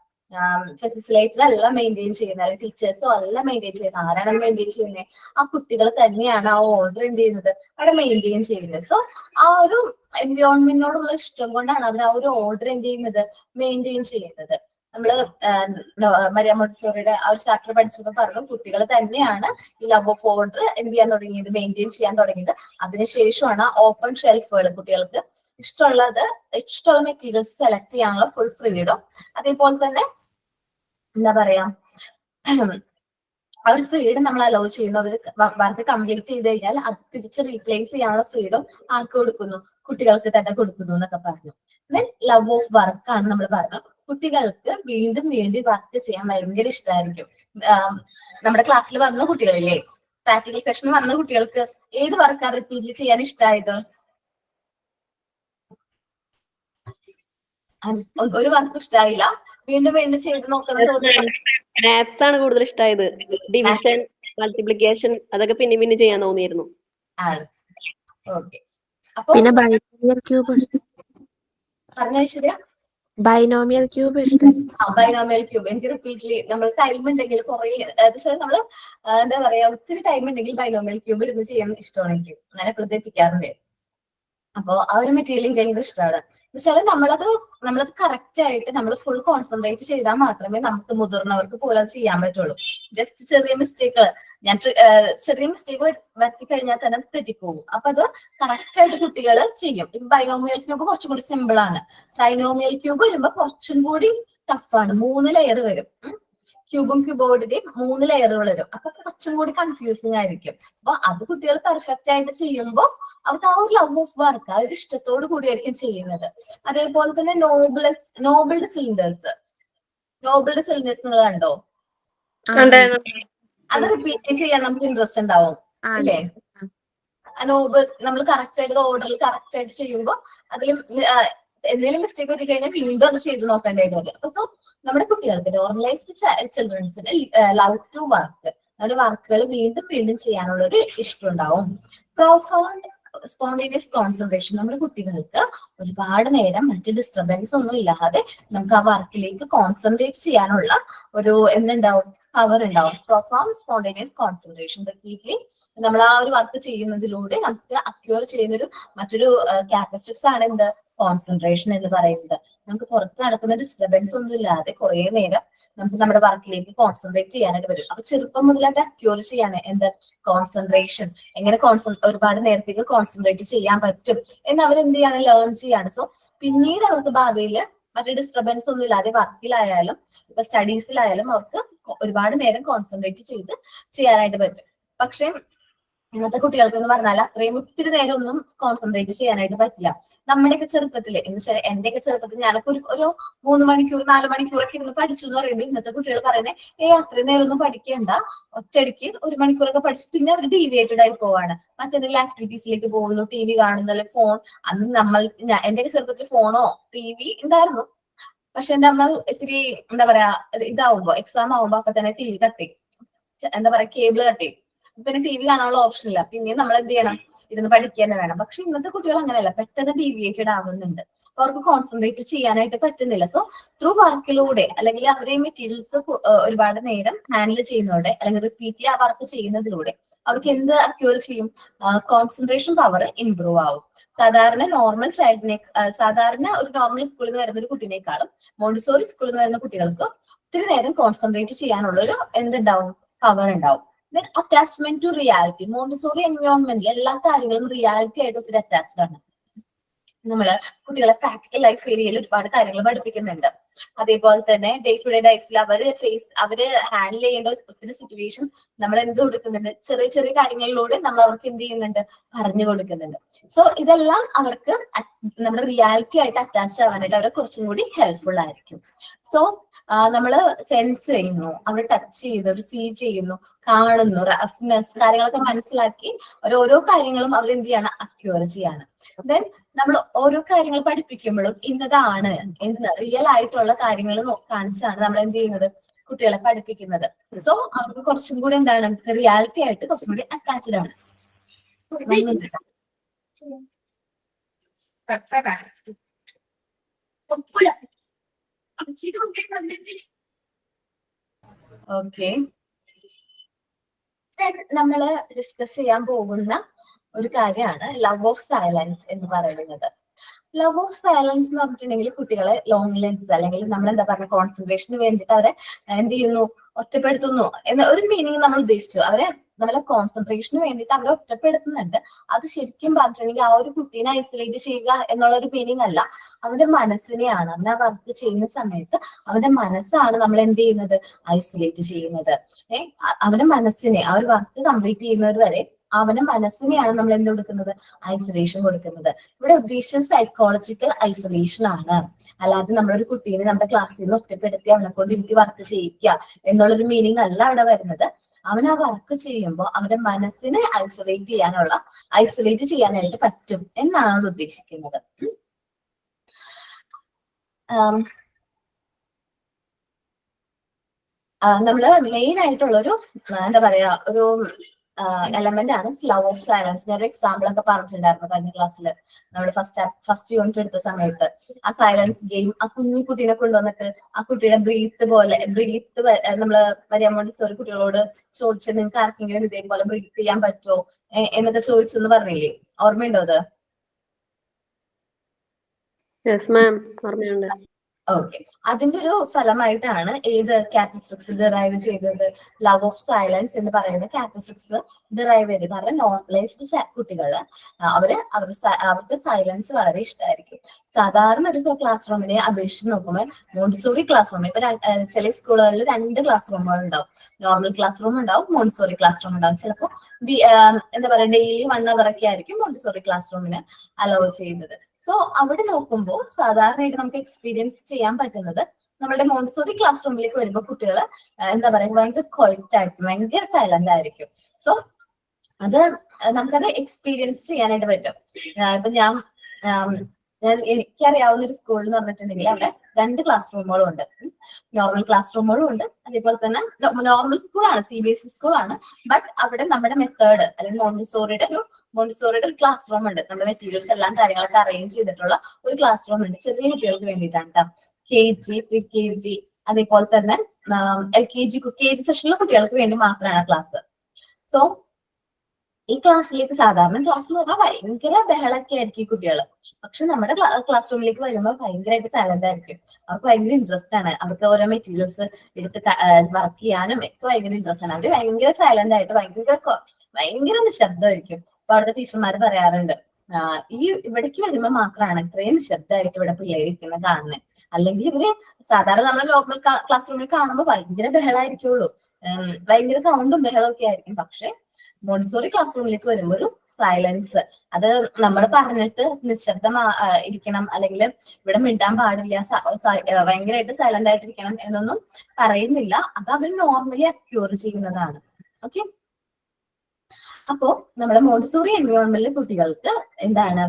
ഫെസിലിറ്റേറ്റർ അല്ല മെയിൻറ്റെയിൻ ചെയ്യുന്നത്, അല്ലെങ്കിൽ ടീച്ചേഴ്സോ അല്ല മെയിൻറ്റെയിൻ ചെയ്യുന്നത്. ആരാണ് മെയിൻറ്റെയിൻ ചെയ്യുന്നത്, ആ കുട്ടികൾ തന്നെയാണ് ആ ഓർഡർ എന്ത് ചെയ്യുന്നത്, അവിടെ മെയിൻറ്റെയിൻ ചെയ്യുന്നത്. സോ ആ ഒരു എൻവയോൺമെന്റിനോടുള്ള ഇഷ്ടം കൊണ്ടാണ് അവർ ആ ഒരു ഓർഡർ എന്ത് ചെയ്യുന്നത്, മെയിൻറ്റെയിൻ ചെയ്യുന്നത്. നമ്മള് മരിയ മോണ്ടിസോറിയുടെ ആ ഒരു ചാപ്റ്റർ പഠിച്ചപ്പോൾ പറഞ്ഞു, കുട്ടികൾ തന്നെയാണ് ഈ ലവ് ഓഫ് ഓർഡർ എന്ത് ചെയ്യാൻ തുടങ്ങിയത്, മെയിൻറ്റെയിൻ ചെയ്യാൻ തുടങ്ങിയത്. അതിനുശേഷമാണ് ഓപ്പൺ ഷെൽഫുകൾ, കുട്ടികൾക്ക് ഇഷ്ടമുള്ള മെറ്റീരിയൽസ് സെലക്ട് ചെയ്യാനുള്ള ഫുൾ ഫ്രീഡം. അതേപോലെ തന്നെ എന്താ പറയാ, ആ ഒരു ഫ്രീഡം നമ്മൾ അലോ ചെയ്യുന്നു. അവർ വർക്ക് കംപ്ലീറ്റ് ചെയ്ത് കഴിഞ്ഞാൽ അത് തിരിച്ച് റീപ്ലേസ് ചെയ്യാനുള്ള ഫ്രീഡം ആർക്ക് കൊടുക്കുന്നു, കുട്ടികൾക്ക് തന്നെ കൊടുക്കുന്നു എന്നൊക്കെ പറഞ്ഞു. ദെൻ ലവ് ഓഫ് വർക്ക് ആണ് നമ്മൾ പറഞ്ഞത്. കുട്ടികൾക്ക് വീണ്ടും വർക്ക് ചെയ്യാൻ ഭയങ്കര ഇഷ്ടമായിരിക്കും. നമ്മുടെ ക്ലാസ്സിൽ വന്ന കുട്ടികളില്ലേ, പ്രാക്ടിക്കൽ സെഷൻ വന്ന കുട്ടികൾക്ക് ഏത് വർക്കാണ് റിപ്പീറ്റ് ചെയ്യാൻ ഇഷ്ടമായത്? ഒരു വർക്കും ഇഷ്ടമായില്ല, വീണ്ടും വീണ്ടും ചെയ്ത് നോക്കണം തോന്നുന്നു. മാത്സ് ആണ് കൂടുതൽ ഇഷ്ടമായത്. ഡിവിഷൻ, മൾട്ടിപ്ലിക്കേഷൻ അതൊക്കെ പിന്നെ ചെയ്യാൻ തോന്നിയിരുന്നു. ആണ്. ഓക്കെ, അപ്പൊ പിന്നെ ബൈനോമിയൽ ക്യൂബ് പറഞ്ഞ ശരിയാ. ബൈനോമിയൽ ക്യൂബ് ഇഷ്ടം. ബൈനോമിയൽ ക്യൂബ് എനിക്ക് റിപ്പീറ്റ്ലി നമ്മൾ ടൈം ഉണ്ടെങ്കിൽ കുറെ നമ്മള് എന്താ പറയാ, ഒത്തിരി ടൈം ഉണ്ടെങ്കിൽ ബൈനോമിയൽ ക്യൂബ് ഇരുന്ന് ചെയ്യാൻ ഇഷ്ടമാണ് എനിക്ക്. അങ്ങനെ എപ്പോഴും തെറ്റിക്കാറുണ്ട്. അപ്പൊ ആ ഒരു മെറ്റീരിയൽ എനിക്ക് ഭയങ്കര ഇഷ്ടമാണ്. എന്നുവെച്ചാൽ നമ്മളത് കറക്റ്റ് ആയിട്ട് നമ്മൾ ഫുൾ കോൺസെൻട്രേറ്റ് ചെയ്താൽ മാത്രമേ നമുക്ക് മുതിർന്നവർക്ക് പോലും അത് ചെയ്യാൻ പറ്റുള്ളൂ. ജസ്റ്റ് ചെറിയ മിസ്റ്റേക്കുകൾ ചെറിയ മിസ്റ്റേക്ക് വരുത്തി കഴിഞ്ഞാൽ തന്നെ തെറ്റിപ്പോകും. അപ്പൊ അത് കറക്റ്റ് ആയിട്ട് കുട്ടികൾ ചെയ്യും. ഇപ്പൊ ബൈനോമിയൽ ക്യൂബ് കുറച്ചും കൂടി സിമ്പിൾ ആണ്. ട്രൈനോമിയൽ ക്യൂബ് വരുമ്പോ കുറച്ചും കൂടി ടഫാണ്. 3 ലെയർ വരും. ക്യൂബും ക്യൂബോർഡിന്റെയും 3 ലെയറുകൾ വരും. അപ്പൊ കുറച്ചും കൂടി കൺഫ്യൂസിങ് ആയിരിക്കും. അപ്പൊ അത് കുട്ടികൾ പെർഫെക്റ്റ് ആയിട്ട് ചെയ്യുമ്പോൾ അവർക്ക് ആ ഒരു ലവ് ഓഫ് വർക്ക്, ആ ഒരു ഇഷ്ടത്തോട് കൂടിയായിരിക്കും ചെയ്യുന്നത്. അതേപോലെ തന്നെ നോബിൾഡ് സിലിണ്ടേഴ്സ് നിങ്ങൾ കണ്ടോ? അത് റിപ്പീറ്റ് ചെയ്യാൻ നമുക്ക് ഇൻട്രസ്റ്റ് ഉണ്ടാവും അല്ലേ? നോബിൾ നമ്മൾ കറക്റ്റ് ആയിട്ട് ഓർഡറിൽ കറക്റ്റ് ആയിട്ട് ചെയ്യുമ്പോൾ അതിൽ എന്തെങ്കിലും മിസ്റ്റേക്ക് വന്നു കഴിഞ്ഞാൽ വീണ്ടും അത് ചെയ്ത് നോക്കേണ്ടതായിട്ട് വരും. അപ്പൊ നമ്മുടെ കുട്ടികൾക്ക് നോർമലൈസ്ഡ് ചിൽഡ്രൻസിന് ലവ് ടു വർക്ക്, നമ്മുടെ വർക്കുകൾ വീണ്ടും വീണ്ടും ചെയ്യാനുള്ള ഒരു ഇഷ്ടം ഉണ്ടാവും. പ്രൊഫൗണ്ട് സ്പോണ്ടേനിയസ് കോൺസെൻട്രേഷൻ, നമ്മുടെ കുട്ടികൾക്ക് ഒരുപാട് നേരം മറ്റു ഡിസ്റ്റർബൻസ് ഒന്നും ഇല്ലാതെ നമുക്ക് ആ വർക്കിലേക്ക് കോൺസെൻട്രേറ്റ് ചെയ്യാനുള്ള ഒരു എന്തുണ്ടാവും, പവർ ഉണ്ടാവും. പ്രൊഫൗണ്ട് സ്പോണ്ടേനിയസ് കോൺസെൻട്രേഷൻ റിപ്പീറ്റ്ലി നമ്മൾ ആ ഒരു വർക്ക് ചെയ്യുന്നതിലൂടെ നമുക്ക് അക്യൂർ ചെയ്യുന്നൊരു മറ്റൊരു ക്യാരക്ടറിസ്റ്റിക്സ് ആണ് എന്ത്, കോൺസെൻട്രേഷൻ എന്ന് പറയുന്നത്. നമുക്ക് പുറത്ത് നടക്കുന്ന ഡിസ്റ്റർബൻസ് ഒന്നും ഇല്ലാതെ കുറെ നേരം നമുക്ക് നമ്മുടെ വർക്കിലേക്ക് കോൺസെൻട്രേറ്റ് ചെയ്യാനായിട്ട് വരും. അപ്പൊ ചെറുപ്പം മുതലായിട്ട് അക്യൂർ ചെയ്യാണ് എന്ത്, കോൺസെൻട്രേഷൻ. എങ്ങനെ ഒരുപാട് നേരത്തേക്ക് കോൺസെൻട്രേറ്റ് ചെയ്യാൻ പറ്റും എന്ന് അവർ എന്ത് ചെയ്യാണ്, ലേൺ ചെയ്യാണ്. സോ പിന്നീട് അവർക്ക് ഭാവിയിൽ മറ്റു ഡിസ്റ്റർബൻസ് ഒന്നും ഇല്ലാതെ വർക്കിലായാലും ഇപ്പൊ സ്റ്റഡീസിലായാലും അവർക്ക് ഒരുപാട് നേരം കോൺസെൻട്രേറ്റ് ചെയ്യാനായിട്ട് പറ്റും. പക്ഷെ ഇന്നത്തെ കുട്ടികൾക്ക് എന്ന് പറഞ്ഞാൽ അത്രയും ഒത്തിരി നേരം ഒന്നും കോൺസെൻട്രേറ്റ് ചെയ്യാനായിട്ട് പറ്റില്ല. നമ്മുടെയൊക്കെ ചെറുപ്പത്തില് എന്ന് വെച്ചാൽ എന്റെയൊക്കെ ചെറുപ്പത്തിൽ ഞാനൊക്കെ ഒരു 3 മണിക്കൂർ 4 മണിക്കൂറൊക്കെ ഇരുന്ന് പഠിച്ചു എന്ന് പറയുമ്പോൾ ഇന്നത്തെ കുട്ടികൾ പറയുന്നത് അത്രയും നേരം ഒന്നും പഠിക്കേണ്ട, ഒറ്റയടിക്ക് 1 മണിക്കൂറൊക്കെ പഠിച്ച് പിന്നെ അവർ ഡീവിയേറ്റഡ് ആയി പോവാണ്, മറ്റെന്തെങ്കിലും ആക്ടിവിറ്റീസിലേക്ക് പോകുന്നു, ടി വി കാണുന്നു, അല്ലെങ്കിൽ ഫോൺ. അന്ന് എന്റെയൊക്കെ ചെറുപ്പത്തിൽ ഫോണോ ടി വി ഉണ്ടായിരുന്നു. പക്ഷെ എന്റെ അമ്മ ഇത്തിരി എന്താ പറയാ ഇതാവുമ്പോ എക്സാം ആവുമ്പോ അപ്പൊ തന്നെ ടി വി കട്ടി, എന്താ പറയാ കേബിൾ കട്ടി, പിന്നെ ടി വി കാണാനുള്ള ഓപ്ഷൻ ഇല്ല. പിന്നെ നമ്മൾ എന്ത് ചെയ്യണം, ഇരുന്ന് പഠിക്കുക തന്നെ വേണം. പക്ഷെ ഇന്നത്തെ കുട്ടികൾ അങ്ങനെയല്ല, പെട്ടെന്ന് ഡീവിയേറ്റഡ് ആവുന്നുണ്ട്. അവർക്ക് കോൺസെൻട്രേറ്റ് ചെയ്യാനായിട്ട് പറ്റുന്നില്ല. സോ ത്രൂ വർക്കിലൂടെ അല്ലെങ്കിൽ അവരെ മെറ്റീരിയൽസ് ഒരുപാട് നേരം ഹാൻഡിൽ ചെയ്യുന്നതോടെ അല്ലെങ്കിൽ റിപ്പീറ്റ്ലി ആ വർക്ക് ചെയ്യുന്നതിലൂടെ അവർക്ക് എന്ത് അക്യൂർ ചെയ്യും, കോൺസെൻട്രേഷൻ പവർ ഇംപ്രൂവ് ആവും. സാധാരണ ഒരു നോർമൽ സ്കൂളിൽ നിന്ന് വരുന്ന ഒരു കുട്ടീനേക്കാളും മോണ്ടിസോറി സ്കൂളിൽ നിന്ന് വരുന്ന കുട്ടികൾക്ക് ഒത്തിരി നേരം കോൺസെൻട്രേറ്റ് ചെയ്യാനുള്ള ഒരു എന്തുണ്ടാവും, പവർ ഉണ്ടാവും. Then attachment to reality. Montessori എൻവയോൺമെന്റിൽ എല്ലാ കാര്യങ്ങളും റിയാലിറ്റി ആയിട്ട് ഒത്തിരി അറ്റാച്ച്ഡ് ആണ്. നമ്മള് കുട്ടികളെ പ്രാക്ടിക്കൽ ലൈഫ് ഏരിയയിൽ ഒരുപാട് കാര്യങ്ങൾ പഠിപ്പിക്കുന്നുണ്ട്. അതേപോലെ തന്നെ ഡേ ടു ഡേ ലൈഫിൽ അവര് ഹാൻഡിൽ ചെയ്യേണ്ട ഒത്തിരി സിറ്റുവേഷൻ നമ്മൾ എന്ത് കൊടുക്കുന്നുണ്ട്, ചെറിയ ചെറിയ കാര്യങ്ങളിലൂടെ നമ്മൾ അവർക്ക് എന്ത് ചെയ്യുന്നുണ്ട്, പറഞ്ഞു കൊടുക്കുന്നുണ്ട്. സോ ഇതെല്ലാം അവർക്ക് നമ്മുടെ റിയാലിറ്റി ആയിട്ട് അറ്റാച്ച് ആവാനായിട്ട് അവരെ കുറച്ചും കൂടി ഹെൽപ്ഫുൾ ആയിരിക്കും. സോ നമ്മള് സെൻസ് ചെയ്യുന്നു, അവർ ടച്ച് ചെയ്യുന്നു, അവർ സീ ചെയ്യുന്നു, കാണുന്നു, റഫ്നെസ് കാര്യങ്ങളൊക്കെ മനസ്സിലാക്കി ഓരോ കാര്യങ്ങളും അവർ എന്ത് ചെയ്യാണ്, അക്യൂർ ചെയ്യാണ്. ദെൻ നമ്മൾ ഓരോ കാര്യങ്ങൾ പഠിപ്പിക്കുമ്പോഴും ഇന്നതാണ് എന്ന് റിയൽ ആയിട്ടുള്ള കാര്യങ്ങൾ കാണിച്ചാണ് നമ്മൾ എന്ത് ചെയ്യുന്നത്, കുട്ടികളെ പഠിപ്പിക്കുന്നത്. സോ അവർക്ക് കുറച്ചും കൂടി എന്താണ്, റിയാലിറ്റി ആയിട്ട് കുറച്ചും കൂടി അറ്റാച്ച്ഡ് ആണ്. ഓക്കെ, നമ്മള് ഡിസ്കസ് ചെയ്യാൻ പോകുന്ന ഒരു കാര്യമാണ് ലവ് ഓഫ് സൈലൻസ് എന്ന് പറയുന്നത്. ലവ് ഓഫ് സൈലൻസ് എന്ന് പറഞ്ഞിട്ടുണ്ടെങ്കിൽ കുട്ടികളെ ലോൺലിനെസ് അല്ലെങ്കിൽ നമ്മൾ എന്താ പറയുക, കോൺസെൻട്രേഷന് വേണ്ടിയിട്ട് അവരെ എന്ത് ചെയ്യുന്നു, ഒറ്റപ്പെടുത്തുന്നു എന്ന ഒരു മീനിങ് നമ്മൾ ഉദ്ദേശിച്ചു. അവരെ നമ്മളെ കോൺസെൻട്രേഷന് വേണ്ടിയിട്ട് അവരെ ഒറ്റപ്പെടുത്തുന്നുണ്ട്. അത് ശരിക്കും പറഞ്ഞിട്ടുണ്ടെങ്കിൽ ആ ഒരു കുട്ടീനെ ഐസൊലേറ്റ് ചെയ്യുക എന്നുള്ള ഒരു മീനിങ് അല്ല, അവന്റെ മനസ്സിനെയാണ്. അവൻ ആ വർക്ക് ചെയ്യുന്ന സമയത്ത് അവന്റെ മനസ്സാണ് നമ്മൾ എന്ത് ചെയ്യുന്നത്, ഐസൊലേറ്റ് ചെയ്യുന്നത്. അവന്റെ മനസ്സിനെ ആ ഒരു വർക്ക് കംപ്ലീറ്റ് ചെയ്യുന്നവർ വരെ അവന്റെ മനസ്സിനെയാണ് നമ്മൾ എന്ത് കൊടുക്കുന്നത്, ഐസൊലേഷൻ കൊടുക്കുന്നത്. ഇവിടെ ഉദ്ദേശിച്ചത് സൈക്കോളജിക്കൽ ഐസൊലേഷൻ ആണ്. അല്ലാതെ നമ്മളൊരു കുട്ടീനെ നമ്മുടെ ക്ലാസ്സിൽ നിന്ന് ഒറ്റപ്പെടുത്തി അവനെ കൊണ്ട് ഇരുത്തി വർക്ക് ചെയ്യിക്കുക എന്നുള്ളൊരു മീനിങ് അല്ല അവിടെ വരുന്നത്. അവൻ ആ വർക്ക് ചെയ്യുമ്പോൾ അവന്റെ മനസ്സിനെ ഐസൊലേറ്റ് ചെയ്യാനായിട്ട് പറ്റും എന്നാണ് ഉദ്ദേശിക്കുന്നത്. നമ്മള് മെയിൻ ആയിട്ടുള്ളൊരു എന്താ പറയാ ഒരു എലമെന്റ് ആണ് ലവ് ഓഫ് സൈലൻസ്. ഞാൻ ഒരു എക്സാമ്പിൾ ഒക്കെ പറഞ്ഞിട്ടുണ്ടായിരുന്നു കഴിഞ്ഞ ക്ലാസ്സിൽ നമ്മൾ ഫസ്റ്റ് യൂണിറ്റ് എടുത്ത സമയത്ത്. ആ സൈലൻസ് ഗെയിം ആ കുഞ്ഞു കുട്ടീനെ കൊണ്ടുവന്നിട്ട് ആ കുട്ടിയുടെ ബ്രീത്ത് നമ്മള് മരിയ മോണ്ടിസോറി കുട്ടികളോട് ചോദിച്ചത് നിങ്ങൾക്ക് ആർക്കെങ്കിലും ഇതേപോലെ ബ്രീത്ത് ചെയ്യാൻ പറ്റുമോ എന്നൊക്കെ ചോദിച്ചെന്ന് പറഞ്ഞില്ലേ, ഓർമ്മയുണ്ടോ അത്? യെസ് മാം, ഓർമ്മയുണ്ട്. ഓക്കെ, അതിന്റെ ഒരു ഫലമായിട്ടാണ് ഏത് ക്യാരക്ടറിസ്റ്റിക്സ് ഡിറൈവ് ചെയ്തത്? ലവ് ഓഫ് സൈലൻസ് എന്ന് പറയുന്ന ക്യാരക്ടറിസ്റ്റിക്സ് ഡിറൈവ് ചെയ്തത്. കാരണം നോർമലൈസ്ഡ് കുട്ടികള് അവർക്ക് സൈലൻസ് വളരെ ഇഷ്ടമായിരിക്കും. സാധാരണ ഒരു ക്ലാസ് റൂമിനെ അപേക്ഷിച്ച് നോക്കുമ്പോൾ മോണ്ടിസോറി ക്ലാസ് റൂം, ഇപ്പൊ ചില സ്കൂളുകളിൽ 2 ക്ലാസ് റൂമുകൾ ഉണ്ടാവും. നോർമൽ ക്ലാസ് റൂം ഉണ്ടാവും, മോണ്ടിസോറി ക്ലാസ് റൂം ഉണ്ടാവും. ചിലപ്പോൾ എന്താ പറയുക ഡെയിലി 1 hour ഒക്കെ ആയിരിക്കും മോണ്ടിസോറി ക്ലാസ് റൂമിന് അലോ ചെയ്യുന്നത്. സോ അവിടെ നോക്കുമ്പോൾ സാധാരണയായിട്ട് നമുക്ക് എക്സ്പീരിയൻസ് ചെയ്യാൻ പറ്റുന്നത് നമ്മുടെ മോണ്ടിസോറി ക്ലാസ് റൂമിലേക്ക് വരുമ്പോൾ കുട്ടികൾ എന്താ പറയുക ഭയങ്കര ക്വയറ്റ് ആയിരിക്കും, ഭയങ്കര സൈലന്റ് ആയിരിക്കും. സോ അത് നമുക്കത് എക്സ്പീരിയൻസ് ചെയ്യാനായിട്ട് പറ്റും. ഇപ്പൊ എനിക്കറിയാവുന്ന ഒരു സ്കൂൾ എന്ന് പറഞ്ഞിട്ടുണ്ടെങ്കിൽ അവിടെ 2 ക്ലാസ് റൂമുകളും ഉണ്ട്. നോർമൽ ക്ലാസ് റൂമുകളും ഉണ്ട്, അതേപോലെ തന്നെ നോർമൽ സ്കൂളാണ്, CBSE സ്കൂളാണ്. ബട്ട് അവിടെ നമ്മുടെ മെത്തേഡ് അല്ലെങ്കിൽ മോണ്ടിസോറിയുടെ ഒരു ക്ലാസ് റൂം ഉണ്ട്. നമ്മുടെ മെറ്റീരിയൽസ് എല്ലാം കാര്യങ്ങളൊക്കെ അറേഞ്ച് ചെയ്തിട്ടുള്ള ഒരു ക്ലാസ് റൂം ഉണ്ട് ചെറിയ കുട്ടികൾക്ക് വേണ്ടിയിട്ടാണ് കേട്ടോ. KG, pre-KG, അതേപോലെ തന്നെ LKG സെഷനിലെ കുട്ടികൾക്ക് വേണ്ടി മാത്രമാണ് ക്ലാസ്. സോ ഈ ക്ലാസ്സിലേക്ക് സാധാരണ ക്ലാസ് എന്ന് പറഞ്ഞാൽ ഭയങ്കര ബഹളൊക്കെ ആയിരിക്കും ഈ കുട്ടികൾ. പക്ഷെ നമ്മുടെ ക്ലാസ് റൂമിലേക്ക് വരുമ്പോൾ ഭയങ്കരമായിട്ട് സൈലന്റ് ആയിരിക്കും. അവർക്ക് ഭയങ്കര ഇൻട്രസ്റ്റ് ആണ്. അവർക്ക് ഓരോ മെറ്റീരിയൽസ് എടുത്ത് വർക്ക് ചെയ്യാനും ഒക്കെ ഭയങ്കര ഇൻട്രസ്റ്റ് ആണ്. അവര് ഭയങ്കര സൈലന്റ് ആയിട്ട് ഭയങ്കര നിശബ്ദമായിരിക്കും. അപ്പൊ അവിടുത്തെ ടീച്ചർമാർ പറയാറുണ്ട്, ഇവിടേക്ക് വരുമ്പോൾ മാത്രമാണ് ഇത്രയും നിശബ്ദമായിട്ട് ഇവിടെ പിള്ളേരിക്കുന്നത് കാണുന്നത്. അല്ലെങ്കിൽ ഇവര് സാധാരണ നമ്മൾ നോർമൽ ക്ലാസ് റൂമിൽ കാണുമ്പോൾ ഭയങ്കര ബഹളമായിരിക്കുള്ളൂ, ഭയങ്കര സൗണ്ടും ബഹളവും ഒക്കെ ആയിരിക്കും. പക്ഷെ മോണ്ടിസോറി ക്ലാസ് റൂമിലേക്ക് വരുമ്പോൾ ഒരു സൈലൻസ്, അത് നമ്മൾ പറഞ്ഞിട്ട് നിശബ്ദം ഇരിക്കണം അല്ലെങ്കിൽ ഇവിടെ മിണ്ടാൻ പാടില്ല, ഭയങ്കരമായിട്ട് സൈലന്റ് ആയിട്ടിരിക്കണം എന്നൊന്നും പറയുന്നില്ല. അത് അവർ നോർമലി അക്യൂർ ചെയ്യുന്നതാണ്. ഓക്കെ, അപ്പോ നമ്മുടെ മോണ്ടിസോറി എൻവയോൺമെന്റിലെ കുട്ടികൾക്ക് എന്താണ്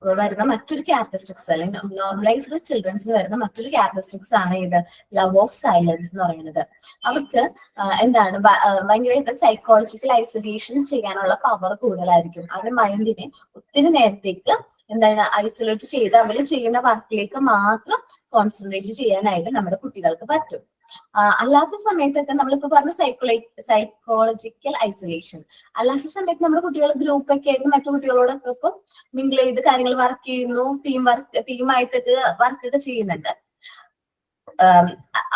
വരുന്ന മറ്റൊരു ക്യാരക്ടറിസ്റ്റിക്സ്, അല്ലെങ്കിൽ നോർമലൈസ്ഡ് ചിൽഡ്രൻസിന് വരുന്ന മറ്റൊരു ക്യാരക്ടറിസ്റ്റിക്സ് ആണ് ഇത് ലവ് ഓഫ് സൈലൻസ് എന്ന് പറയുന്നത്. അവർക്ക് എന്താണ് ഭയങ്കരമായിട്ട് സൈക്കോളജിക്കൽ ഐസൊലേഷൻ ചെയ്യാനുള്ള പവർ കൂടുതലായിരിക്കും. അവരുടെ മൈൻഡിനെ ഒത്തിരി നേരത്തേക്ക് എന്താണ് ഐസൊലേറ്റ് ചെയ്ത് അവർ ചെയ്യുന്ന വർക്കിലേക്ക് മാത്രം കോൺസെൻട്രേറ്റ് ചെയ്യാനായിട്ട് നമ്മുടെ കുട്ടികൾക്ക് പറ്റും. അല്ലാത്ത സമയത്തൊക്കെ നമ്മളിപ്പോ പറഞ്ഞു സൈക്കോളജിക്കൽ ഐസൊലേഷൻ. അല്ലാത്ത സമയത്ത് നമ്മുടെ കുട്ടികൾ ഗ്രൂപ്പൊക്കെ ആയിട്ട് മറ്റു കുട്ടികളോടൊക്കെ ഇപ്പൊ മിങ്കിൾ ചെയ്ത് കാര്യങ്ങൾ വർക്ക് ചെയ്യുന്നു, ടീമായിട്ടൊക്കെ വർക്കൊക്കെ ചെയ്യുന്നുണ്ട്.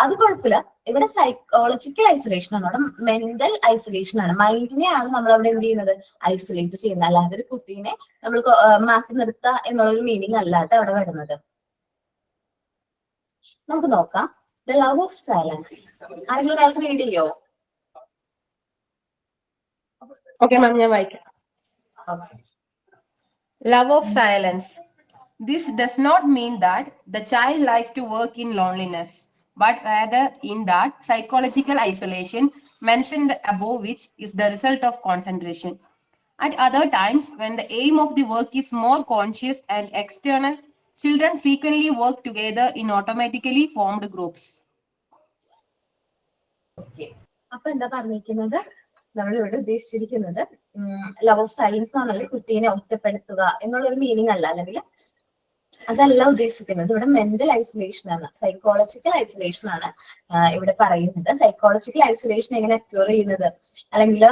അത് കുഴപ്പമില്ല. ഇവിടെ സൈക്കോളജിക്കൽ ഐസൊലേഷൻ ആണ്, അവിടെ മെന്റൽ ഐസൊലേഷൻ ആണ്. മൈൻഡിനെയാണ് നമ്മൾ അവിടെ എന്ത് ചെയ്യുന്നത്, ഐസൊലേറ്റ് ചെയ്യുന്നത്. അല്ലാതെ ഒരു കുട്ടീനെ നമ്മൾ മാറ്റി നിർത്തുക എന്നുള്ളൊരു മീനിങ് അല്ലാട്ട് അവിടെ വരുന്നത്. നമുക്ക് നോക്കാം. The love of silence. ആരെങ്കിലും ഒരാൾക്ക് റീഡ് ചെയ്യോ? ഓക്കെ മാം, ഞാൻ വായിക്കാം. Love of silence. This does not mean that the child likes to work in loneliness, but rather in that psychological isolation mentioned above, which is the result of concentration. At other times, when the aim of the work is more conscious and external, children frequently work together in automatically formed groups. Okay, അപ്പൊ എന്താ പറഞ്ഞിരിക്കുന്നത്, നമ്മളിവിടെ ഉദ്ദേശിച്ചിരിക്കുന്നത് love of silence എന്ന് പറഞ്ഞാൽ കുട്ടീനെ ഒറ്റപ്പെടുത്തുക എന്നുള്ളൊരു meaning അല്ല, അല്ലെങ്കിൽ അതല്ല ഉദ്ദേശിക്കുന്നത്. ഇവിടെ മെന്റൽ ഐസൊലേഷൻ ആണ്, സൈക്കോളജിക്കൽ ഐസൊലേഷൻ ആണ് ഇവിടെ പറയുന്നത്. സൈക്കോളജിക്കൽ ഐസൊലേഷൻ എങ്ങനെ അക്യൂർ ചെയ്യുന്നത്, അല്ലെങ്കിൽ